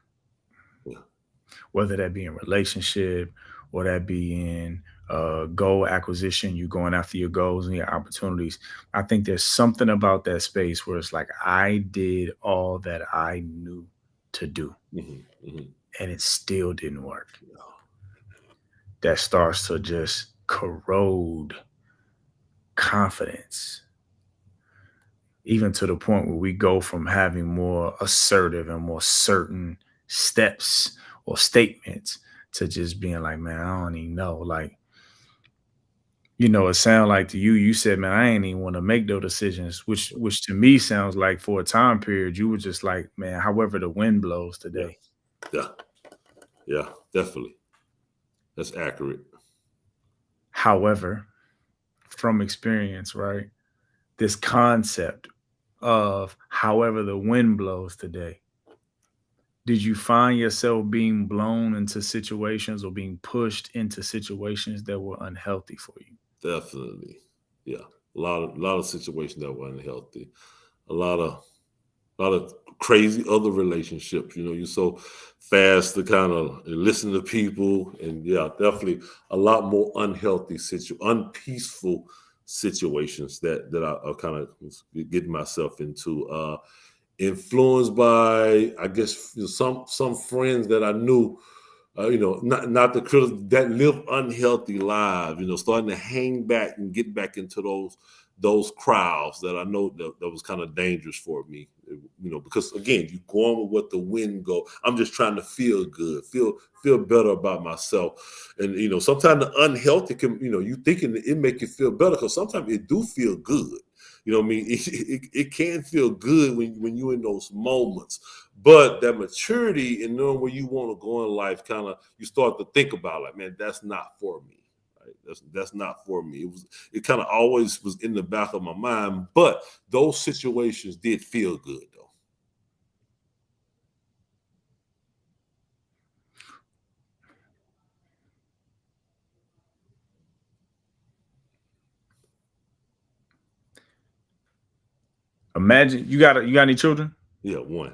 Whether that be in relationship or that be in goal acquisition, you going after your goals and your opportunities. I think there's something about that space where it's like, I did all that I knew to do and it still didn't work. That starts to just corrode confidence, even to the point where we go from having more assertive and more certain steps or statements to just being like, man, I don't even know. Like, it sounds like to you said, man, I ain't even want to make those decisions, which to me sounds like for a time period, you were just like, man, however the wind blows today. Yeah, definitely. That's accurate. However, from experience, right, this concept of however the wind blows today, did you find yourself being blown into situations or being pushed into situations that were unhealthy for you? Definitely. Yeah. A lot of situations that were unhealthy. A lot of crazy other relationships. You know, you're so fast to kind of listen to people, and yeah, definitely a lot more unpeaceful situations that I kind of getting myself into. Influenced by, I guess, some friends that I knew. Not the critics that live unhealthy lives. You know, starting to hang back and get back into those crowds that I know that was kind of dangerous for me. You know, because again, you going with what the wind go. I'm just trying to feel good, feel better about myself. And you know, sometimes the unhealthy can, you know, you thinking it make you feel better because sometimes it do feel good. You know what I mean? It can feel good when you're in those moments. But that maturity and knowing where you want to go in life, kind of you start to think about like, man, that's not for me. Right? That's not for me. It kind of always was in the back of my mind, but those situations did feel good though. Imagine you got any children? Yeah, one.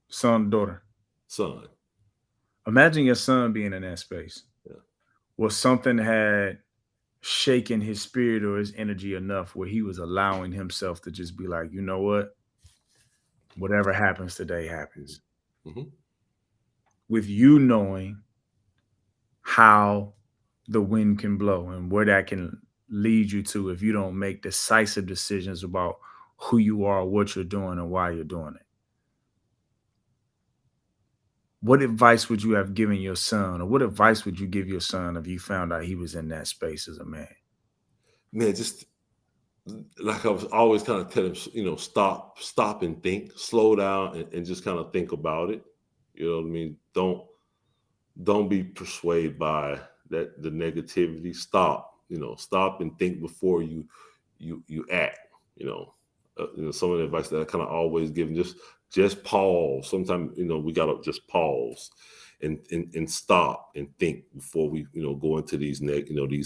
Son, daughter. Son. Imagine your son being in that space. Yeah. Where something had shaken his spirit or his energy enough where he was allowing himself to just be like, you know what? Whatever happens today happens. Mm-hmm. With you knowing how the wind can blow and where that can lead you to if you don't make decisive decisions about who you are, what you're doing, and why you're doing it. What advice would you have given your son, or what advice would you give your son if you found out he was in that space as a man? Man, just like I was always kind of telling him, you know, stop and think, slow down and just kind of think about it. You know what I mean? Don't be persuaded by the negativity. Stop and think before you act. Some of the advice that I kind of always give, just pause. Sometimes, we gotta just pause and stop and think before we, go into these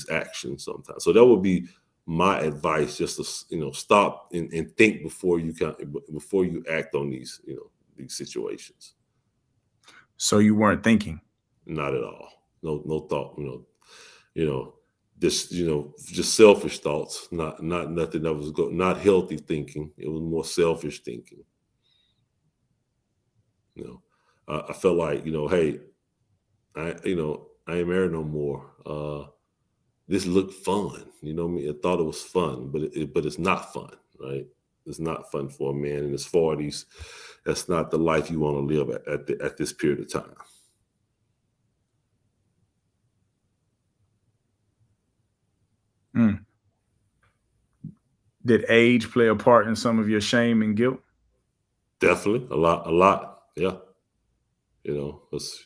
actions sometimes. So that would be my advice, just to, stop and think before you act on these situations. So you weren't thinking. Not at all. No thought. Just selfish thoughts. Not nothing that was not healthy thinking. It was more selfish thinking. I felt like, hey, I ain't married no more. This looked fun. You know what I mean? I thought it was fun, but it's not fun, right? It's not fun for a man in his 40s. That's not the life you want to live at this period of time. Did age play a part in some of your shame and guilt? Definitely, a lot. Yeah. You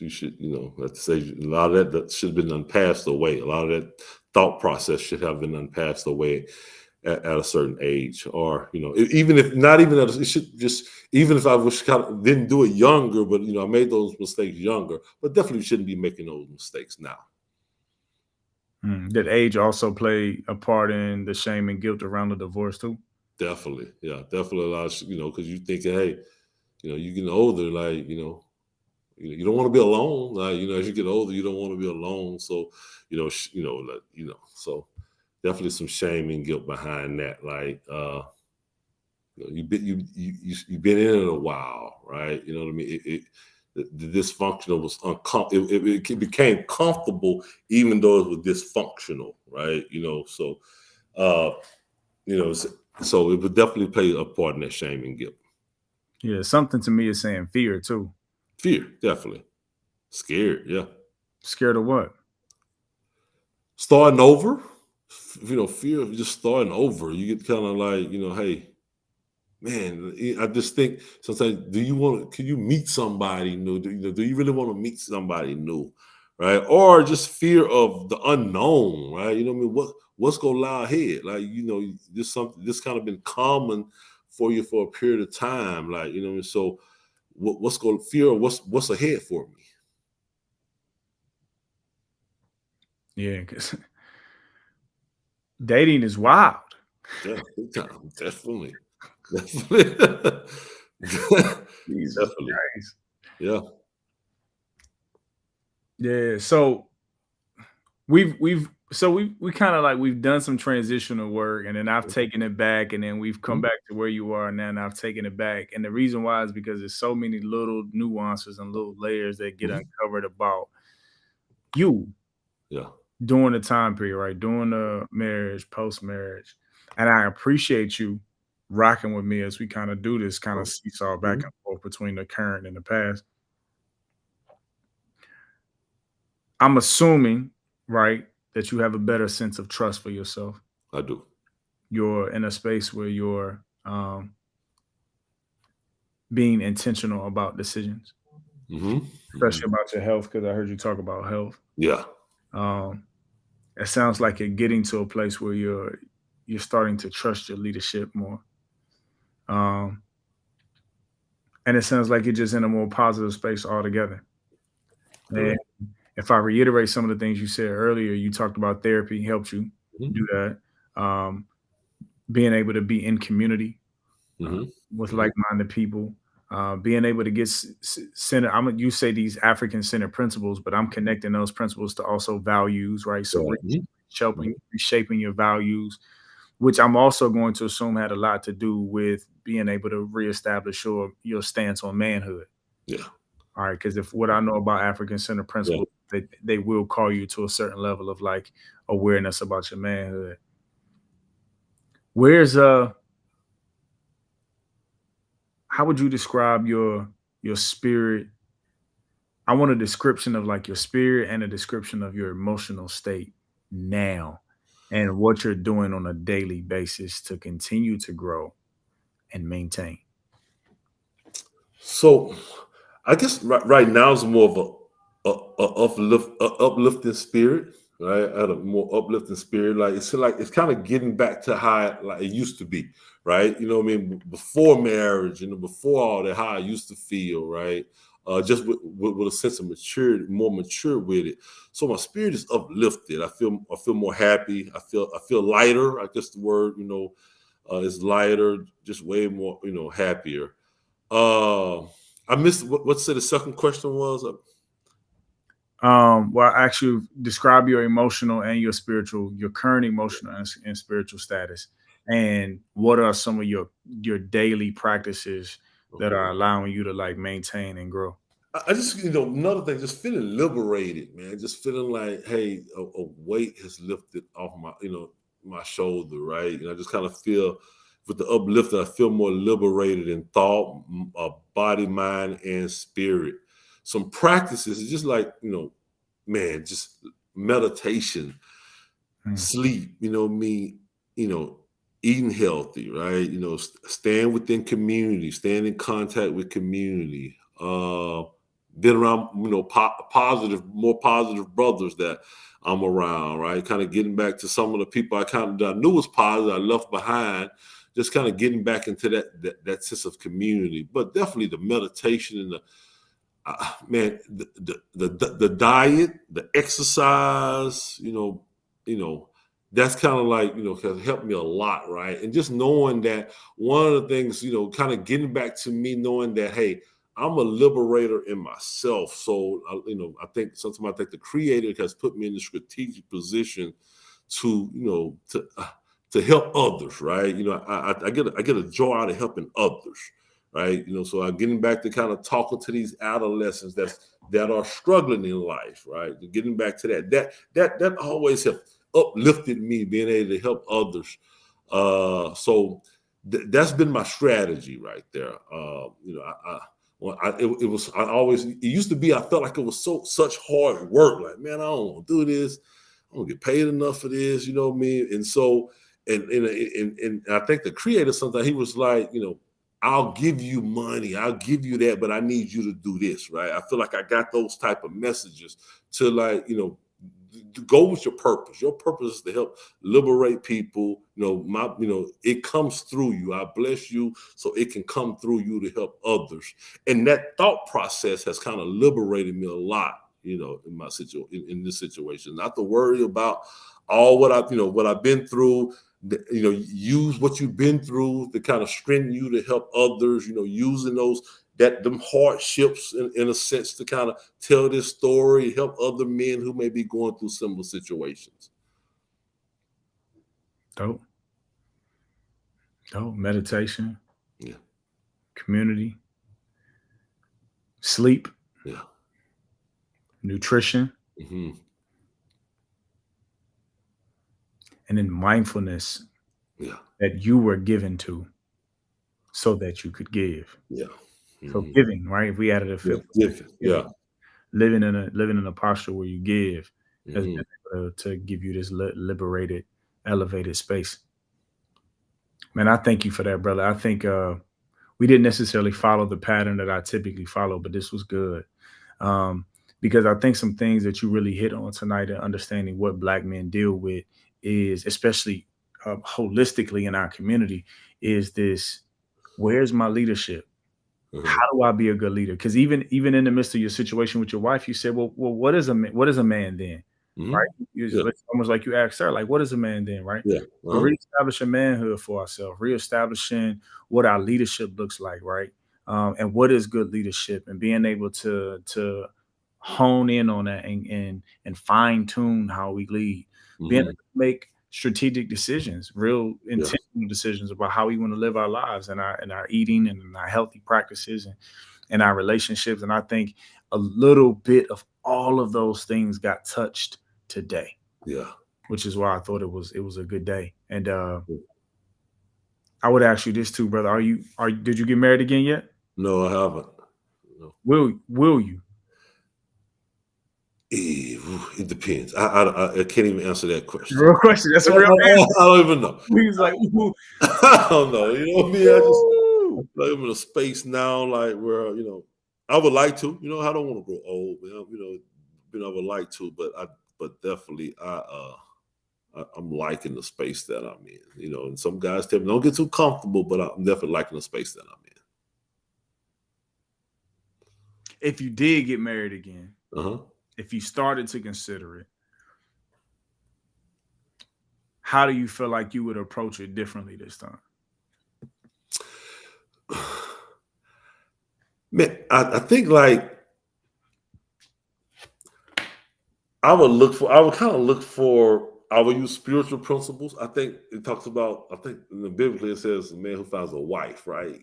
should, let's say a lot of that should have been passed away. A lot of that thought process should have been passed away at a certain age, or even if not, even that it should just, even if I was didn't do it younger, but I made those mistakes younger, but definitely shouldn't be making those mistakes now. Did age also play a part in the shame and guilt around the divorce too? Definitely, yeah, definitely a lot. Because you thinking, hey, you getting older, like you don't want to be alone. Like, as you get older, you don't want to be alone. So, so definitely some shame and guilt behind that. Like, you've been in it a while, right? You know what I mean? The dysfunctional was uncomfortable. It became comfortable, even though it was dysfunctional, right? So it would definitely play a part in that shame and guilt. Yeah, something to me is saying fear too. Fear, definitely. Scared, yeah. Scared of what? Starting over. Fear of just starting over. You get kind of like, hey, man, I just think sometimes, can you meet somebody new? Do you really want to meet somebody new? right? Or just fear of the unknown, right? You know what I mean? What's gonna lie ahead? Like, you know, this kind of been common for you for a period of time. Like, you know what I mean? So what's gonna fear of what's ahead for me? Yeah, because dating is wild. Yeah, big time. Definitely. Definitely. Jesus Definitely. Christ. Yeah. Yeah. So we kind of like we've done some transitional work, and then I've taken it back, and then we've come Mhm. back to where you are now, and I've taken it back. And the reason why is because there's so many little nuances and little layers that get Mhm. uncovered about you Yeah. during the time period, right? During the marriage, post marriage. And I appreciate you rocking with me as we kind of do this kind of seesaw back Mhm. and forth between the current and the past. I'm assuming, right, that you have a better sense of trust for yourself. I do. You're in a space where you're being intentional about decisions, Mhm. Mhm. especially about your health, because I heard you talk about health. Yeah. Um, it sounds like you're getting to a place where you're starting to trust your leadership more. Um, and it sounds like you're just in a more positive space altogether. And Correct. if I reiterate some of the things you said earlier, you talked about therapy helps you Mhm. do that. Um, being able to be in community uh, Mhm. with Mhm. like-minded people, being able to get centered. You say these African-centered principles, but I'm connecting those principles to also values, right? So Right. Mhm. Mhm. reshaping your values, which I'm also going to assume had a lot to do with being able to reestablish your stance on manhood. Yeah. All right, because if what I know about African centered Yeah. principles, they will call you to a certain level of like awareness about your manhood. Where's how would you describe your spirit? I want a description of like your spirit and a description of your emotional state now and what you're doing on a daily basis to continue to grow and maintain. So I guess right now is more of a uplifting spirit, right? At a more uplifting spirit. Like it's kind of getting back to how like it used to be, right? You know what I mean? Before marriage, you know, before all that, how I used to feel, right? Just with a sense of maturity, more mature with it. So my spirit is uplifted. I feel more happy. I feel lighter. I guess the word, you know, is lighter, just way more, you know, happier. Uh, I missed what's the second question was. Well, actually, describe your emotional and your current emotional and spiritual status, and what are some of your daily practices that Okay. are allowing you to like maintain and grow. I just, you know, another thing, just feeling liberated, man. Just feeling like, hey, a weight has lifted off my, you know, my shoulder, right? And I just kind of feel with the uplifting, I feel more liberated in thought, body, mind, and spirit. Some practices is just like, you know, man, just meditation, Mm. sleep, you know, you know, eating healthy, right? You know, staying within community, staying in contact with community, been around, you know, more positive brothers that I'm around, right? Kind of getting back to some of the people I knew was positive, I left behind, just kind of getting back into that sense of community. But definitely the meditation and the man, the diet, the exercise, you know, that's kind of like, you know, has helped me a lot, right? And just knowing that one of the things, you know, kind of getting back to me knowing that, hey, I'm a liberator in myself. So, you know, I think the creator has put me in a strategic position to, you know, to help others, right? You know, I get a joy out of helping others, right? You know, so I'm getting back to kind of talking to these adolescents that are struggling in life, right? Getting back to that always have uplifted me, being able to help others. So that's been my strategy right there. You know, it was I always it used to be I felt like it was such hard work. Like, man, I don't want to do this. I don't get paid enough for this. You know what I mean? And so and I think the creator sometimes he was like, you know, I'll give you money, I'll give you that, but I need you to do this, right? I feel like I got those type of messages to, like, to go with your purpose. Your purpose is to help liberate people. It comes through you. I bless you so it can come through you to help others. And that thought process has kind of liberated me a lot, in my situation, in this situation. Not to worry about all what I've been through. Use what you've been through to kind of strengthen you to help others. Using them hardships in a sense to kind of tell this story, help other men who may be going through similar situations. Dope. Meditation. Yeah. Community. Sleep. Yeah. Nutrition. Mm-hmm. And then mindfulness. Yeah. That you were given to so that you could give. Yeah. So giving, right? If we added a fifth, living in a posture where you give has been able to give you this liberated, elevated space. Man, I thank you for that, brother. I think we didn't necessarily follow the pattern that I typically follow, but this was good because I think some things that you really hit on tonight and understanding what Black men deal with is, especially holistically in our community, is this: where's my leadership? How do I be a good leader? Because even in the midst of your situation with your wife, you said, well, what is a man then? Right? It's almost like you asked her, like, what is a man then? Right? Yeah. We're reestablishing manhood for ourselves, reestablishing what our leadership looks like, right? And what is good leadership, and being able to hone in on that and fine tune how we lead, being able to make strategic decisions, real intentional decisions about how we want to live our lives and our eating and our healthy practices and our relationships. And I think a little bit of all of those things got touched today. Yeah. Which is why I thought it was a good day. And I would ask you this too, brother. Did you get married again yet? No, I haven't. No. Will you? It depends. I can't even answer that question. Real question. That's a real answer. I don't even know. He's like, I don't know. You know what I mean? I'm in a space now, like where I would like to. I don't want to grow old, man. I would like to, but definitely I'm liking the space that I'm in. And some guys tell me don't get too comfortable, but I'm definitely liking the space that I'm in. If you did get married again, if you started to consider it, how do you feel like you would approach it differently this time? Man, I think like I would use spiritual principles. I think it talks about, in the biblically it says a man who finds a wife, right?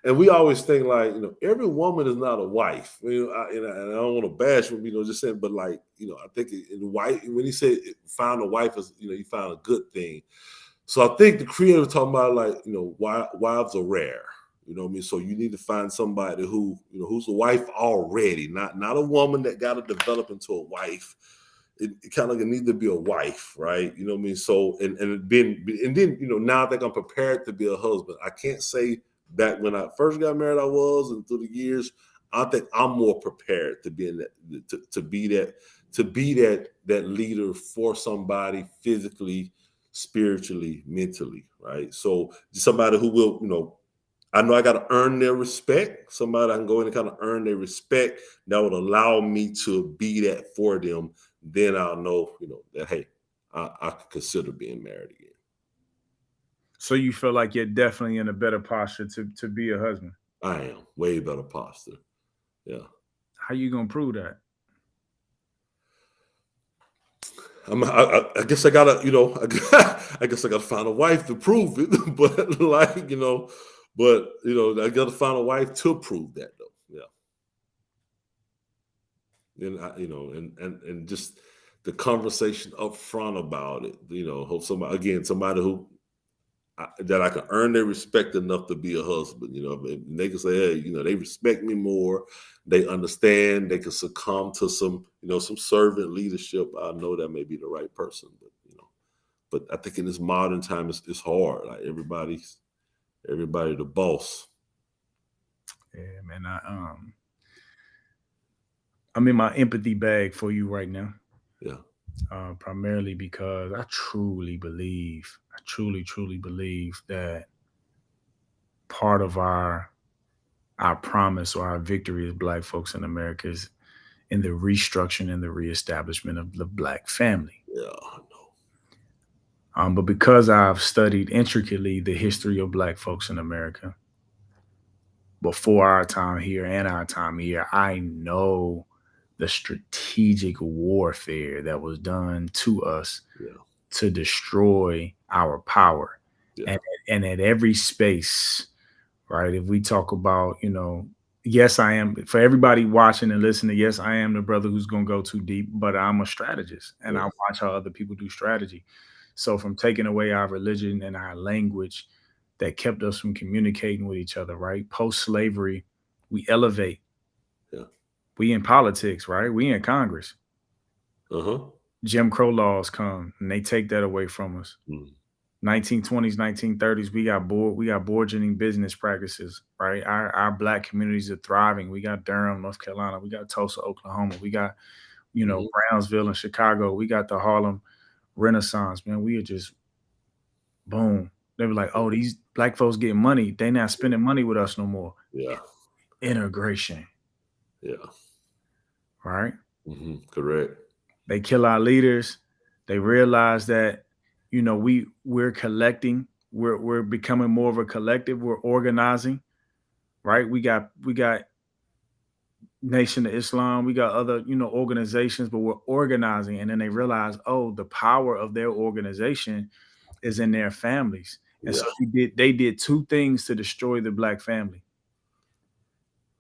And we always think like, every woman is not a wife. And I don't want to bash them, just saying, but like, I think when he said find a wife is, you find a good thing. So I think the creator talking about like, wives are rare. So you need to find somebody who, who's a wife already, not a woman that got to develop into a wife. It kind of needs to be a wife, right? So, and then, now I think I'm prepared to be a husband. I can't say back when I first got married, I was, and through the years, I think I'm more prepared to be in that, to be that leader for somebody physically, spiritually, mentally, right? So somebody who will, I know I got to earn their respect. Somebody I can go in and kind of earn their respect that would allow me to be that for them. Then I'll know, that, hey, I could consider being married again. So you feel like you're definitely in a better posture to be a husband? I am. Way better posture. Yeah. How you going to prove that? I guess I gotta, I guess I gotta find a wife to prove it. But like, I gotta find a wife to prove that though. Yeah. And just the conversation up front about it, hope somebody who that I can earn their respect enough to be a husband, and they can say, hey, they respect me more. They understand, they can succumb to some servant leadership. I know that may be the right person, but I think in this modern time, it's hard. Like everybody's Everybody the boss. Yeah, man. I'm in my empathy bag for you right now. Yeah. Primarily because I truly believe that part of our promise or our victory as Black folks in America is in the restructuring and the reestablishment of the Black family. Yeah, I know. But because I've studied intricately the history of Black folks in America before our time here and our time here, I know the strategic warfare that was done to us to destroy our power. Yeah. And at every space, right? If we talk about, yes, I am, for everybody watching and listening, yes, I am the brother who's going to go too deep, but I'm a strategist and I watch how other people do strategy. So from taking away our religion and our language that kept us from communicating with each other, right? Post-slavery, we elevate. Yeah. We in politics, right? We in Congress. Uh-huh. Jim Crow laws come and they take that away from us. 1920s, 1930s, we got burgeoning business practices, right? Our Black communities are thriving. We got Durham, North Carolina. We got Tulsa, Oklahoma. We got, Brownsville and Chicago. We got the Harlem Renaissance, man. We are just boom. They were like, oh, these Black folks getting money. They not spending money with us no more. Yeah. Integration. Yeah. Right? Correct. They kill our leaders. They realize that, we're collecting. We're becoming more of a collective. We're organizing, right? We got Nation of Islam. We got other, organizations, but we're organizing. And then they realize, oh, the power of their organization is in their families. And so they did two things to destroy the Black family.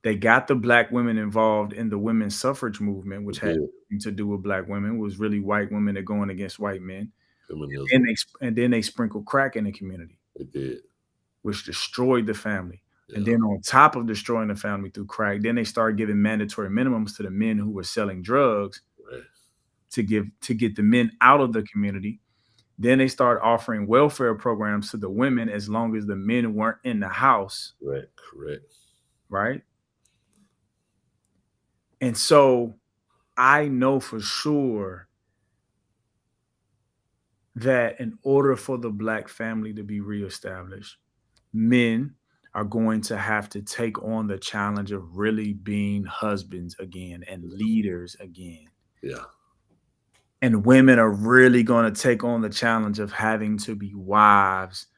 They got the Black women involved in the women's suffrage movement, which had nothing to do with Black women. It was really white women that going against white men. And then they sprinkled crack in the community. They did. Which destroyed the family. Yeah. And then on top of destroying the family through crack, then they started giving mandatory minimums to the men who were selling drugs to get the men out of the community. Then they started offering welfare programs to the women as long as the men weren't in the house. Right. Correct. Right. And so I know for sure that in order for the Black family to be reestablished, men are going to have to take on the challenge of really being husbands again and leaders again. Yeah. And women are really going to take on the challenge of having to be wives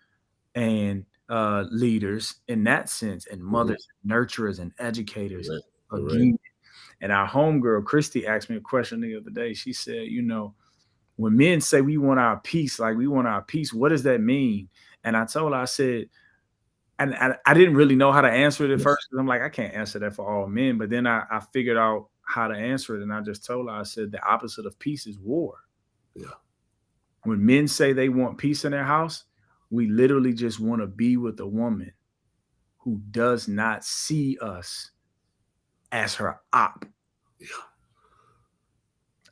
and leaders in that sense, and mothers, and nurturers, and educators again. And our homegirl, Christy, asked me a question the other day. She said, when men say we want our peace, what does that mean? And I told her, I said, and I didn't really know how to answer it at first, because I'm like, I can't answer that for all men. But then I figured out how to answer it. And I just told her, I said, the opposite of peace is war. Yeah. When men say they want peace in their house, we literally just want to be with a woman who does not see us as her op. Yeah.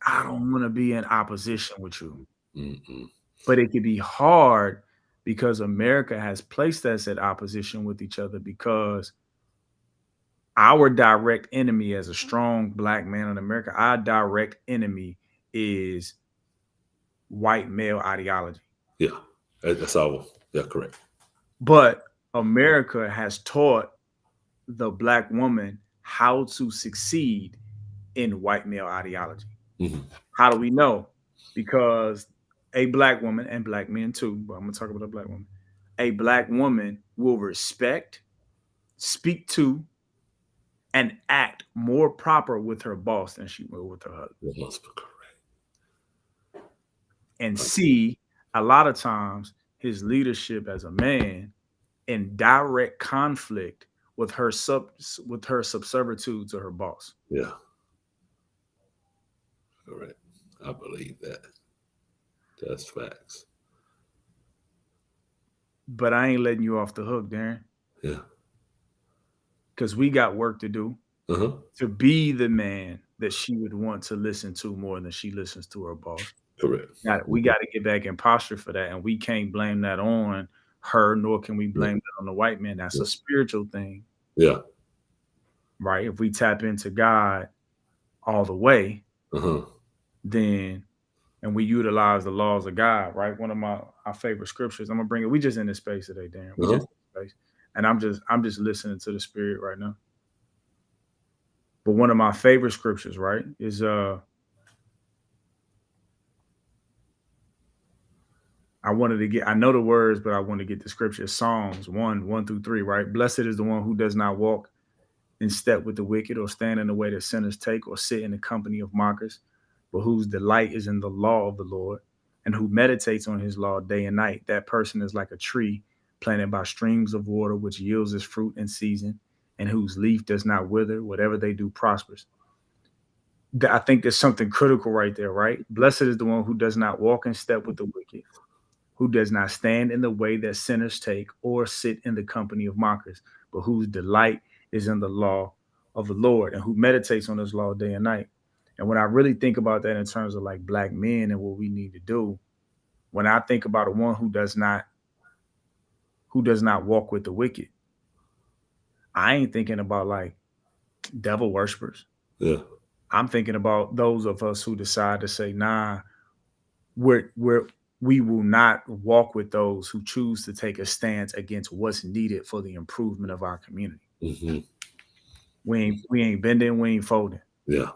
I don't want to be in opposition with you. Mm-mm. But it can be hard because America has placed us at opposition with each other, because our direct enemy as a strong Black man in America, our direct enemy is white male ideology. Yeah, that's our, correct. But America has taught the Black woman how to succeed in white male ideology. How do we know? Because a Black woman, and Black men too, but I'm going to talk about a Black woman. A Black woman will respect, speak to, and act more proper with her boss than she will with her husband. That's correct. And see, a lot of times, his leadership as a man in direct conflict with her subservitude to her boss. Yeah. Correct. I believe that. That's facts. But I ain't letting you off the hook, Darren. Yeah. Because we got work to do to be the man that she would want to listen to more than she listens to her boss. Correct. We got to get back in posture for that. And we can't blame that on her, nor can we blame it on the white man. That's a spiritual thing. Yeah. Right? If we tap into God all the way, then and we utilize the laws of God, right? One of our favorite scriptures. I'm gonna bring it. We just in this space today, Darren. We just in this space. And I'm just listening to the spirit right now. But one of my favorite scriptures, right, is I know the words, but I want to get the scripture. Psalms 1:1-3, right? Blessed is the one who does not walk in step with the wicked, or stand in the way that sinners take, or sit in the company of mockers, but whose delight is in the law of the Lord, and who meditates on his law day and night. That person is like a tree planted by streams of water, which yields its fruit in season, and whose leaf does not wither. Whatever they do prospers. I think there's something critical right there, right? Blessed is the one who does not walk in step with the wicked, who does not stand in the way that sinners take, or sit in the company of mockers, but whose delight is in the law of the Lord, and who meditates on his law day and night. And when I really think about that in terms of like black men and what we need to do, when I think about a one who does not walk with the wicked, I ain't thinking about like devil worshipers. Yeah. I'm thinking about those of us who decide to say, nah, we will not walk with those who choose to take a stance against what's needed for the improvement of our community. We ain't bending, we ain't folding. Yeah.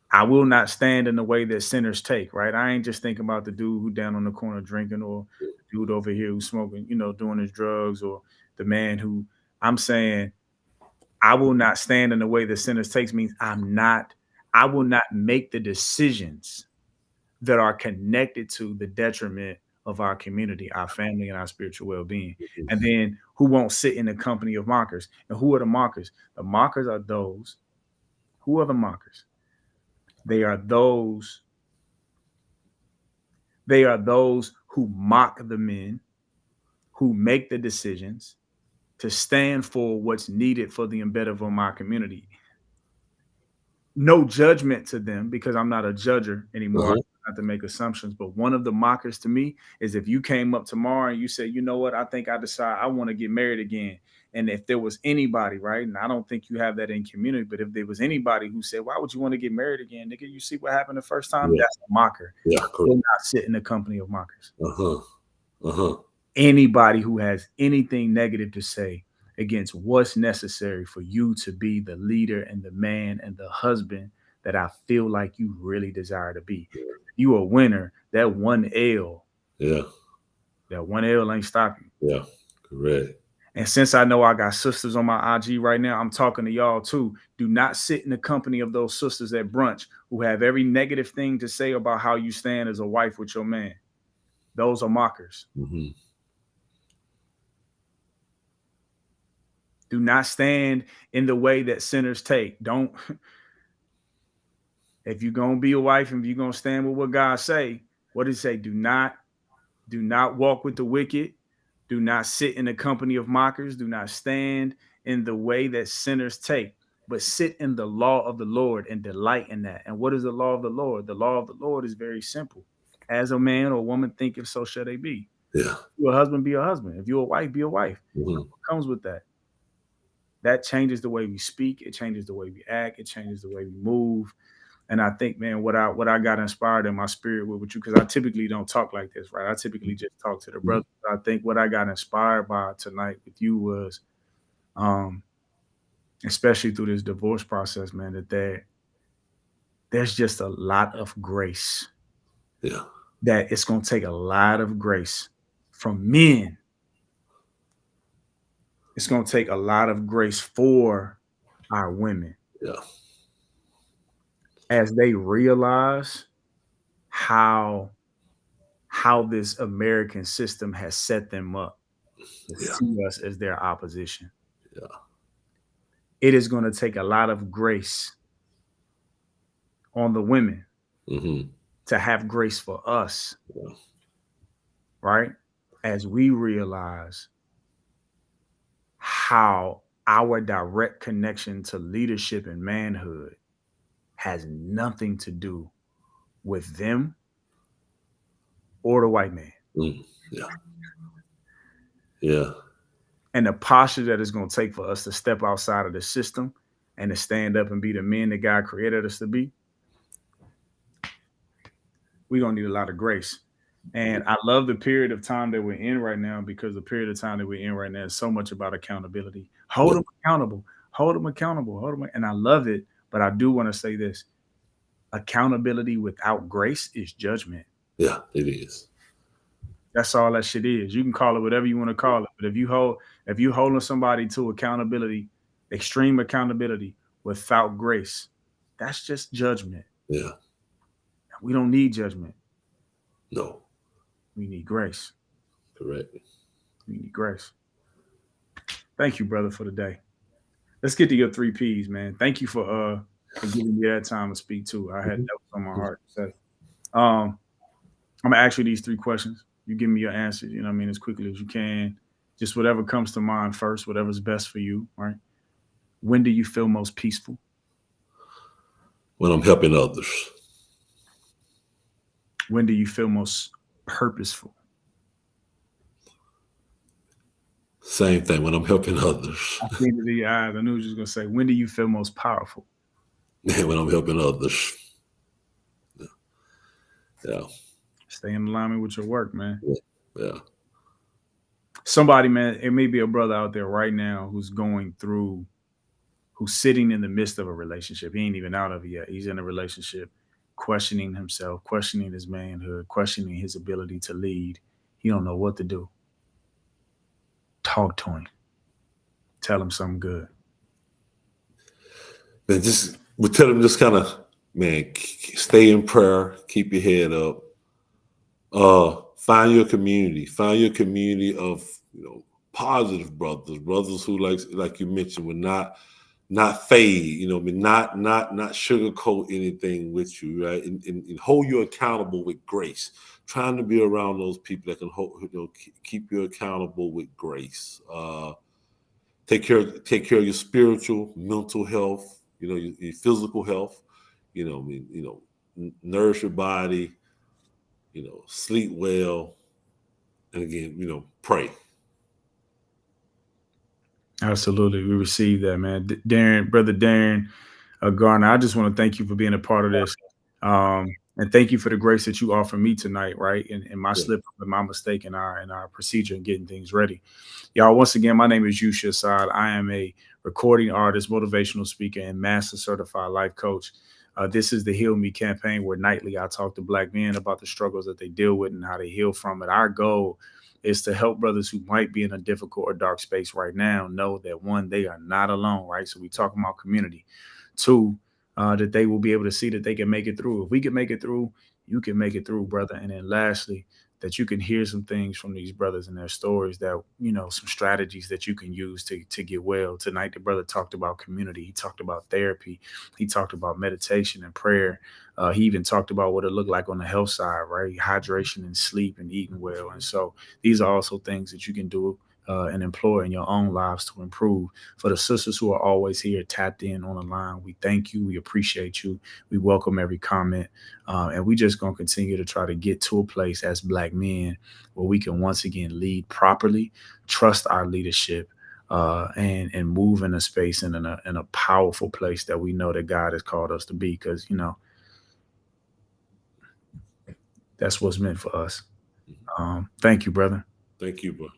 I will not stand in the way that sinners take, right? I ain't just thinking about the dude who down on the corner drinking, or the dude over here who's smoking, doing his drugs, or the man who, I'm saying, I will not stand in the way that sinners takes means I will not make the decisions that are connected to the detriment of our community, our family, and our spiritual well-being. And then who won't sit in the company of mockers? And who are the mockers? The mockers are those. Who are the mockers? They are those who mock the men who make the decisions to stand for what's needed for the embedment of our community. No judgment to them, because I'm not a judger anymore. I have to make assumptions. But one of the mockers to me is if you came up tomorrow and you said, you know what, I think I decide I want to get married again. And if there was anybody, right, and I don't think you have that in community, but if there was anybody who said, why would you want to get married again, nigga? You see what happened the first time? Yeah. That's a mocker. Yeah, correct. Not sit in the company of mockers. Anybody who has anything negative to say against what's necessary for you to be the leader and the man and the husband that I feel like you really desire to be. You a winner. That one L. Yeah. That one L ain't stopping you. Yeah, correct. And since I know I got sisters on my IG right now, I'm talking to y'all too. Do not sit in the company of those sisters at brunch who have every negative thing to say about how you stand as a wife with your man. Those are mockers. Do not stand in the way that sinners take. Don't. If you're going to be a wife and you're going to stand with what God say, what did he say? Do not walk with the wicked. Do not sit in the company of mockers. Do not stand in the way that sinners take, but sit in the law of the Lord and delight in that. And what is the law of the Lord? The law of the Lord is very simple. As a man or woman thinketh, so shall they be. Yeah. If you're a husband, be a husband. If you're a wife, be a wife. What comes with that? That changes the way we speak. It changes the way we act. It changes the way we move. And I think, man, what I got inspired in my spirit with you, because I typically don't talk like this, right? I typically just talk to the brothers. I think what I got inspired by tonight with you was, especially through this divorce process, man, that there's just a lot of grace. Yeah. That it's going to take a lot of grace from men. It's going to take a lot of grace for our women. Yeah. As they realize how this American system has set them up to see us as their opposition. Yeah. It is going to take a lot of grace on the women to have grace for us. Yeah. Right? As we realize how our direct connection to leadership and manhood has nothing to do with them or the white man. Yeah. Yeah. And the posture that it's going to take for us to step outside of the system and to stand up and be the men that God created us to be, we're going to need a lot of grace. And I love the period of time that we're in right now, because the period of time that we're in right now is so much about accountability. Hold them accountable, hold them accountable, hold them. And I love it. But I do want to say this: accountability without grace is judgment. Yeah, it is. That's all that shit is. You can call it whatever you want to call it. But if you holding somebody to accountability, extreme accountability without grace, that's just judgment. Yeah. We don't need judgment. No. We need grace. Correct. We need grace. Thank you, brother, for the day. Let's get to your 3 P's, man. Thank you for giving me that time to speak too. I had that was on my heart to say. I'm gonna ask you these 3 questions. You give me your answers, you know what I mean, as quickly as you can. Just whatever comes to mind first, whatever's best for you, right? When do you feel most peaceful? When I'm helping others. When do you feel most purposeful? Same thing, when I'm helping others. I seen it in your eyes. I knew you was just gonna say, when do you feel most powerful? When I'm helping others. Yeah. Stay in alignment with your work, man. Yeah. Somebody, man, it may be a brother out there right now who's sitting in the midst of a relationship. He ain't even out of it yet. He's in a relationship, questioning himself, questioning his manhood, questioning his ability to lead. He don't know what to do. Talk to him. Tell him something good. Man, we tell him just kind of, man, stay in prayer, keep your head up. Find your community. Find your community of, positive brothers who, like you mentioned, will not fade, not sugarcoat anything with you, right? And hold you accountable with grace. Trying to be around those people that can keep you accountable with grace. Take care of your spiritual, mental health, your physical health. Nourish your body. Sleep well, and again, pray. Absolutely, we received that, man. Darron, brother Darron Garner, I just want to thank you for being a part of this, and thank you for the grace that you offer me tonight, right? And my slip up and my mistake in our procedure and getting things ready. Y'all, once again, my name is Yusha Assad. I am a recording artist, motivational speaker, and master certified life coach. This is the Heal Me campaign, where nightly I talk to Black men about the struggles that they deal with and how they heal from it. Our goal is to help brothers who might be in a difficult or dark space right now know that, 1, they are not alone, right? So we talk about community. 2, that they will be able to see that they can make it through. If we can make it through, you can make it through, brother. And then lastly, that you can hear some things from these brothers and their stories that, some strategies that you can use to get well. Tonight, the brother talked about community. He talked about therapy. He talked about meditation and prayer. He even talked about what it looked like on the health side, right? Hydration and sleep and eating well. And so these are also things that you can do and employ in your own lives to improve. For the sisters who are always here, tapped in on the line, we thank you. We appreciate you. We welcome every comment. And we just going to continue to try to get to a place as Black men where we can once again lead properly, trust our leadership, and move in a space and in a powerful place that we know that God has called us to be, because, that's what's meant for us. Thank you, brother. Thank you, bro.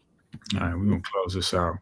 All right, we're going to close this out.